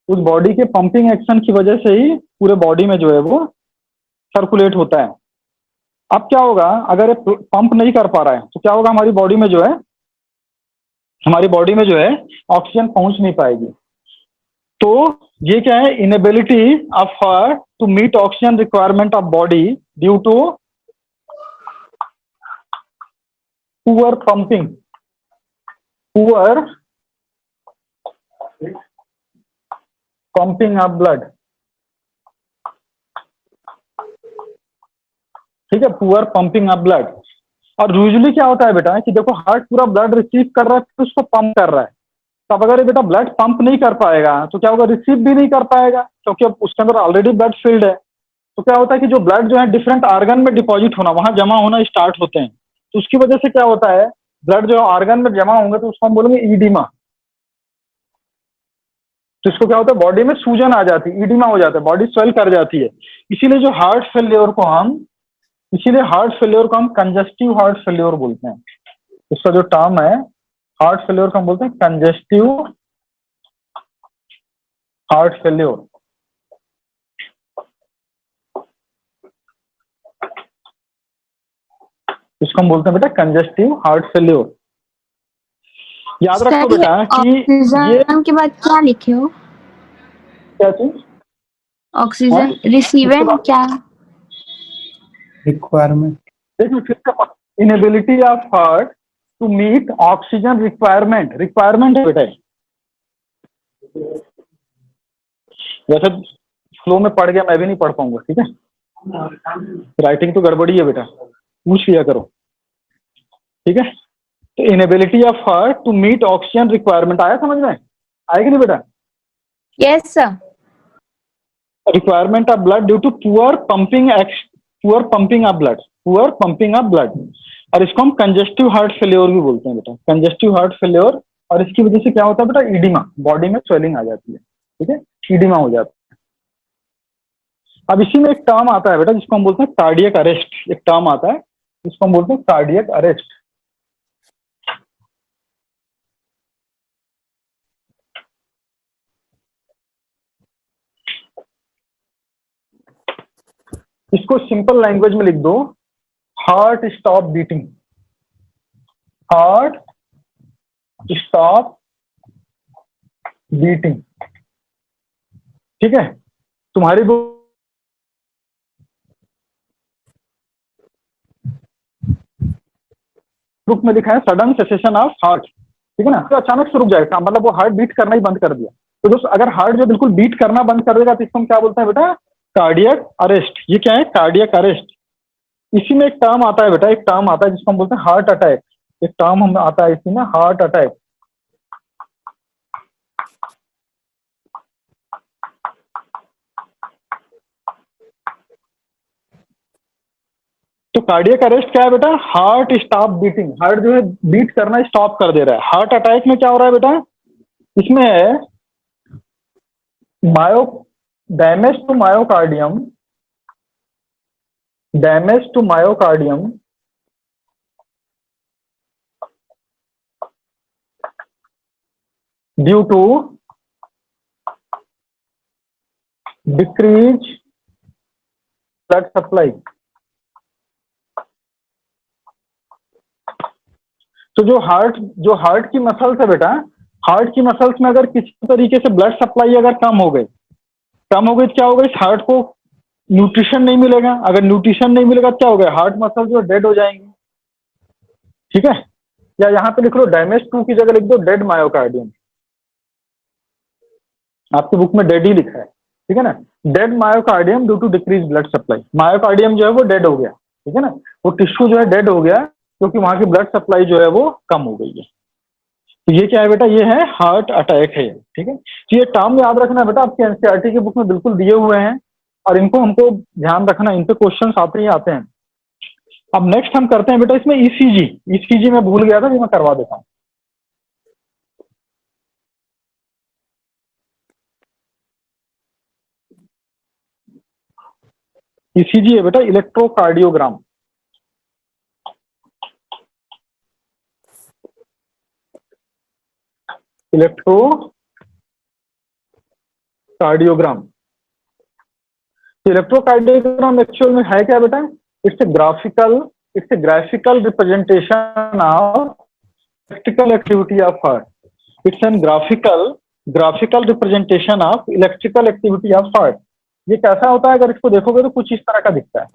[SPEAKER 1] उस बॉडी के पंपिंग एक्शन की वजह से ही पूरे बॉडी में जो है वो सर्कुलेट होता है। अब क्या होगा, अगर ये पंप नहीं कर पा रहा है तो क्या होगा, हमारी बॉडी में जो है, हमारी बॉडी में जो है ऑक्सीजन पहुंच नहीं पाएगी। तो ये क्या है, inability of heart to meet oxygen requirement of body due to poor pumping, poor pumping of blood. ठीक है, पुअर पंपिंग ऑफ ब्लड। और यूजुअली क्या होता है बेटा कि देखो हार्ट पूरा ब्लड रिसीव कर रहा है फिर उसको पंप कर रहा है। तब अगर ये बेटा ब्लड पंप नहीं कर पाएगा तो क्या होगा, रिसीव भी नहीं कर पाएगा, क्योंकि अब उसके अंदर ऑलरेडी ब्लड फिल्ड है। तो क्या होता है कि जो ब्लड जो है डिफरेंट ऑर्गन में डिपॉजिट होना, वहां जमा होना स्टार्ट होते हैं। तो उसकी वजह से क्या होता है, ब्लड जो ऑर्गन में जमा होंगे तो उसको हम बोलेंगे ईडिमा। तो इसको क्या होता है, बॉडी में सूजन आ जाती है, ईडिमा हो जाता है, बॉडी स्वेल कर जाती है। इसीलिए जो हार्ट फेल्योर को हम, इसीलिए हार्ट फेल्योर को हम कंजेस्टिव हार्ट फेल्योर बोलते हैं। इसका जो टर्म है हार्ट फेल्योर को हम बोलते हैं कंजेस्टिव हार्ट फेल्योर। इसको हम बोलते हैं बेटा कंजेस्टिव हार्ट फेल्योर। याद रखो
[SPEAKER 2] सर,
[SPEAKER 1] बेटा कि ये
[SPEAKER 2] ऑक्सीजन के बाद क्या लिखे हो?
[SPEAKER 1] क्या चीज,
[SPEAKER 2] ऑक्सीजन रिसीवेंट क्या?
[SPEAKER 3] requirement
[SPEAKER 1] देखिए फिर से, inability of heart to meet oxygen requirement, requirement है बेटा। वैसे फ्लो में पढ़ गया, मैं भी नहीं पढ़ पाऊंगा, ठीक है, राइटिंग तो गड़बड़ी है बेटा, पूछ लिया करो, ठीक है। तो inability of heart to meet oxygen requirement आया समझ में, आएगी नहीं बेटा?
[SPEAKER 2] Yes sir.
[SPEAKER 1] Requirement of blood due to poor pumping of blood, poor pumping of blood. और इसको हम कंजेस्टिव हार्ट फेल्योर भी बोलते हैं बेटा, कंजेस्टिव हार्ट फेल्योर। और इसकी वजह से क्या होता है बेटा, ईडिमा, बॉडी में स्वेलिंग आ जाती है, ठीक है, ईडिमा हो जाता है। अब इसी में एक टर्म आता है बेटा जिसको हम बोलते हैं कार्डियक अरेस्ट। एक टर्म आता है जिसको हम बोलते हैं कार्डियक अरेस्ट। इसको सिंपल लैंग्वेज में लिख दो, heart stop beating, heart stop beating. ठीक है, तुम्हारी बुक में लिखा है सडन सेसेशन ऑफ हार्ट। ठीक है ना, तो अचानक से रुक जाएगा, मतलब वो हार्ट बीट करना ही बंद कर दिया। तो दोस्तों अगर हार्ट जो बिल्कुल बीट करना बंद कर देगा तो इसको हम क्या बोलते हैं बेटा, कार्डियक अरेस्ट। ये क्या है, कार्डियक अरेस्ट। इसी में एक टर्म आता है बेटा, एक टर्म आता है जिसको हम बोलते हैं हार्ट अटैक। एक टर्म हम आता है इसी में, हार्ट अटैक। तो कार्डियक अरेस्ट क्या है बेटा, हार्ट स्टॉप बीटिंग, हार्ट जो है बीट करना स्टॉप कर दे रहा है। हार्ट अटैक में क्या हो रहा है बेटा, इसमें है myo damage to myocardium, damage to myocardium due to decrease blood supply. तो जो हार्ट की मसल्स है बेटा, हार्ट की मसल्स में अगर किसी तरीके से ब्लड सप्लाई अगर कम हो गई तो क्या होगा, इस हार्ट को न्यूट्रिशन नहीं मिलेगा। अगर न्यूट्रिशन नहीं मिलेगा तो क्या होगा, हार्ट मसल जो डेड हो जाएंगे। ठीक है, या यहाँ पे लिख लो डैमेज टू की जगह लिख दो डेड मायोकार्डियम। आपकी बुक में डेड ही लिखा है, ठीक है ना, dead myocardium due to decrease blood supply. Myocardium जो है वो डेड हो गया, ठीक है ना, वो टिश्यू जो है डेड हो गया क्योंकि वहां की ब्लड सप्लाई जो है वो कम हो गई है। तो ये क्या है बेटा, ये है हार्ट अटैक है। ठीक है, तो ये टर्म याद रखना बेटा, आपके एनसीईआरटी की बुक में बिल्कुल दिए हुए हैं और इनको हमको ध्यान रखना, इन पे क्वेश्चन आते ही आते हैं। अब नेक्स्ट हम करते हैं बेटा इसमें ईसीजी। ईसीजी में भूल गया था, ये मैं करवा देता हूँ। ईसीजी है बेटा इलेक्ट्रोकार्डियोग्राम। इलेक्ट्रोकार्डियोग्राम, इलेक्ट्रोकार्डियोग्राम एक्चुअल में है क्या बेटा, it's a graphical representation of electrical activity of heart. It's an graphical representation of electrical activity of heart. ये कैसा होता है, अगर इसको देखोगे तो कुछ इस तरह का दिखता है।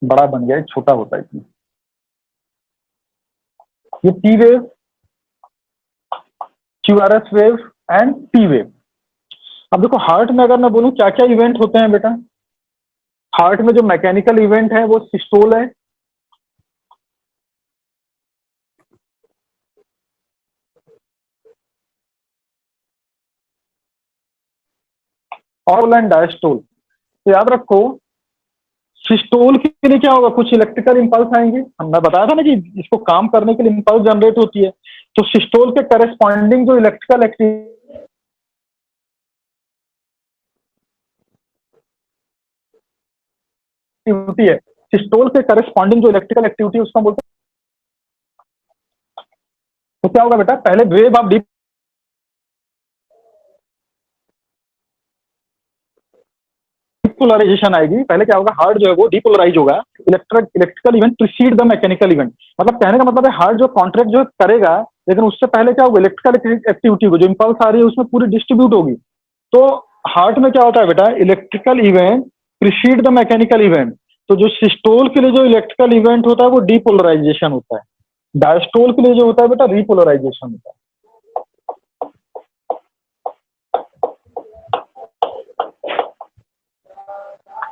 [SPEAKER 1] बड़ा बन गया है, छोटा होता है इसमें। ये P wave, QRS wave and P wave. अब देखो हार्ट में अगर मैं बोलूं क्या क्या इवेंट होते हैं बेटा, हार्ट में जो मैकेनिकल इवेंट है वो सिस्टोल है, और एंड डायस्टोल। तो याद रखो सिस्टोल के लिए क्या होगा, कुछ इलेक्ट्रिकल इंपल्स आएंगे। मैं बताया था ना कि इसको काम करने के लिए इंपल्स जनरेट होती है। तो सिस्टोल के करेस्पॉन्डिंग जो इलेक्ट्रिकल एक्टिविटी है, सिस्टोल के करेस्पॉन्डिंग जो इलेक्ट्रिकल एक्टिविटी है उसको हम बोलते हैं। तो क्या होगा बेटा, पहले वेव ऑफ डिपोलराइजेशन आएगी। पहले क्या होगा, हार्ट जो है वो डिपोलराइज होगा, electrical event preceded the mechanical event. मतलब कहने का मतलब है हार्ट जो कॉन्ट्रैक्ट जो करेगा, लेकिन उससे पहले क्या होगा, इलेक्ट्रिकल एक्टिविटी को जो इंपल्स आ रही है उसमें पूरी डिस्ट्रीब्यूट होगी। तो हार्ट में क्या होता है बेटा, electrical event preceded the mechanical event. तो जो सिस्टोल के लिए जो इलेक्ट्रिकल इवेंट होता है वो डिपोलराइजेशन होता है, डायस्टोल के लिए जो होता है बेटा रिपोलराइजेशन होता है।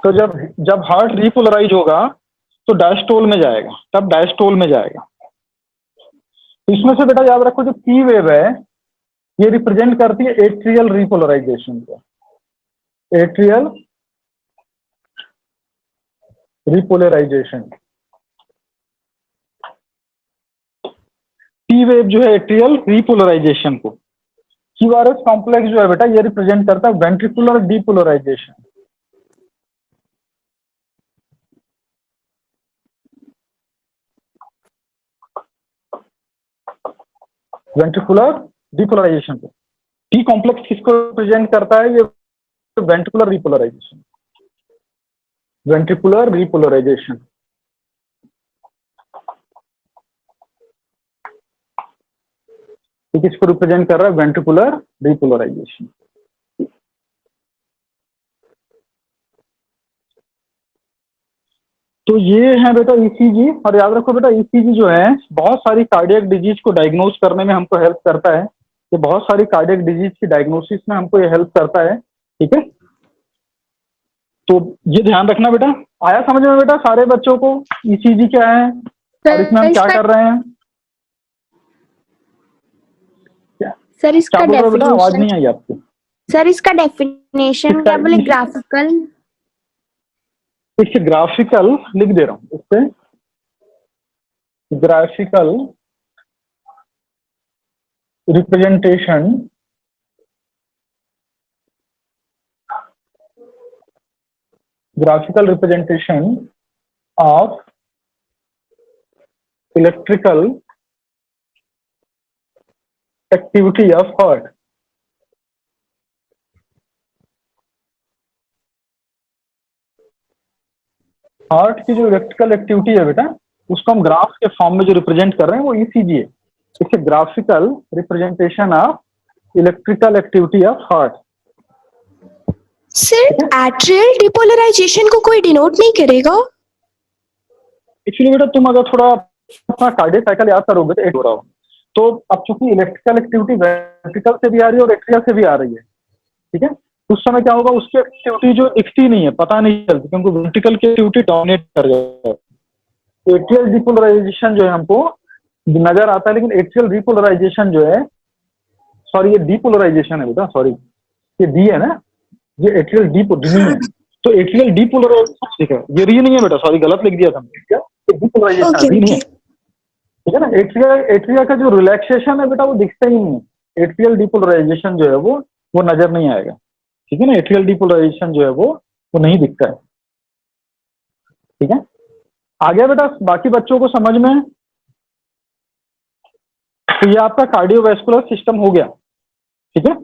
[SPEAKER 1] तो जब हार्ट रिपोलराइज होगा तो डायस्टोल में जाएगा, तब डायस्टोल में जाएगा। तो इसमें से बेटा याद रखो जो पी वेव है ये रिप्रेजेंट करती है एट्रियल रिपोलराइजेशन को, एट्रियल रिपोलराइजेशन। पी वेव जो है एट्रियल रिपोलराइजेशन को, क्यूआरएस कॉम्प्लेक्स जो है बेटा ये रिप्रेजेंट करता है वेंट्रिकुलर डिपोलराइजेशन। वेंट्रिकुलर डिपोलराइजेशन को। टी कॉम्प्लेक्स किसको रिप्रेजेंट करता है? ये वेंट्रिकुलर रिपोलराइजेशन, वेंट्रिकुलर रिपोलराइजेशन। ये किसको रिप्रेजेंट कर रहा है? Ventricular repolarization. तो ये है बेटा ईसीजी। और याद रखो बेटा ईसीजी जो है बहुत सारी कार्डियक डिजीज को डायग्नोज करने में हमको हेल्प करता है। ये बहुत सारी कार्डियक डिजीज की डायग्नोसिस में हमको ये हेल्प करता है। ठीक है, तो ये ध्यान रखना बेटा। आया समझ में बेटा सारे बच्चों को ईसीजी क्या है और इसमें हम क्या कर रहे हैं?
[SPEAKER 2] सर
[SPEAKER 1] क्या
[SPEAKER 2] इसका
[SPEAKER 1] बोल रहे हो बेटा? आवाज
[SPEAKER 2] डेफिनेशन,
[SPEAKER 1] नहीं आई आपकी।
[SPEAKER 2] सर इसका डेफिनेशन क्या बोले? ग्राफिकल,
[SPEAKER 1] इससे ग्राफिकल लिख दे रहा हूं, इससे graphical representation of electrical activity of heart. Heart की जो इलेक्ट्रिकल एक्टिविटी है बेटा उसको हम ग्राफ के फॉर्म में जो रिप्रेजेंट कर रहे हैं वो ईसीजी है। It's a graphical representation of electrical activity of heart.
[SPEAKER 5] Sir atrial depolarization को कोई डिनोट नहीं करेगा?
[SPEAKER 1] एक्चुअली बेटा तुम अगर थोड़ा अपना कार्डियक साइकिल याद करोगे तो एक हो रहा हो। तो अब चूंकि इलेक्ट्रिकल एक्टिविटी वेंट्रिकल से भी आ रही है और एट्रिया से भी आ रही है, ठीक है, उस समय क्या होगा? उसकी एक्टिविटी जो दिखती नहीं है, पता नहीं चलती, क्योंकि वेंट्रिकल की एक्टिविटी डोमिनेट कर जाता है। एट्रियल डिपोलराइजेशन जो है हमको नजर आता है, लेकिन एट्रियल रिपोलराइजेशन जो है, सॉरी ये डीपोलराइजेशन है बेटा, सॉरी ये डी है ना, ये एट्रियल डी नहीं है। तो एट्रियल डीपोलराइजेशन, ठीक है, ये री नहीं है बेटा, सॉरी गलत लिख दिया था क्या? डीपोलराइजेशन री नहीं है, ठीक है ना। एट्रिया का जो रिलैक्सेशन है बेटा वो दिखता ही नहीं है। एट्रियल डीपोलराइजेशन जो है वो नजर नहीं आएगा, ठीक है ना। एट्रियल डीपोलराइजेशन जो है वो नहीं दिखता है, ठीक है। आ गया बेटा बाकी बच्चों को समझ में? तो ये आपका कार्डियोवैस्कुलर सिस्टम हो गया, ठीक है।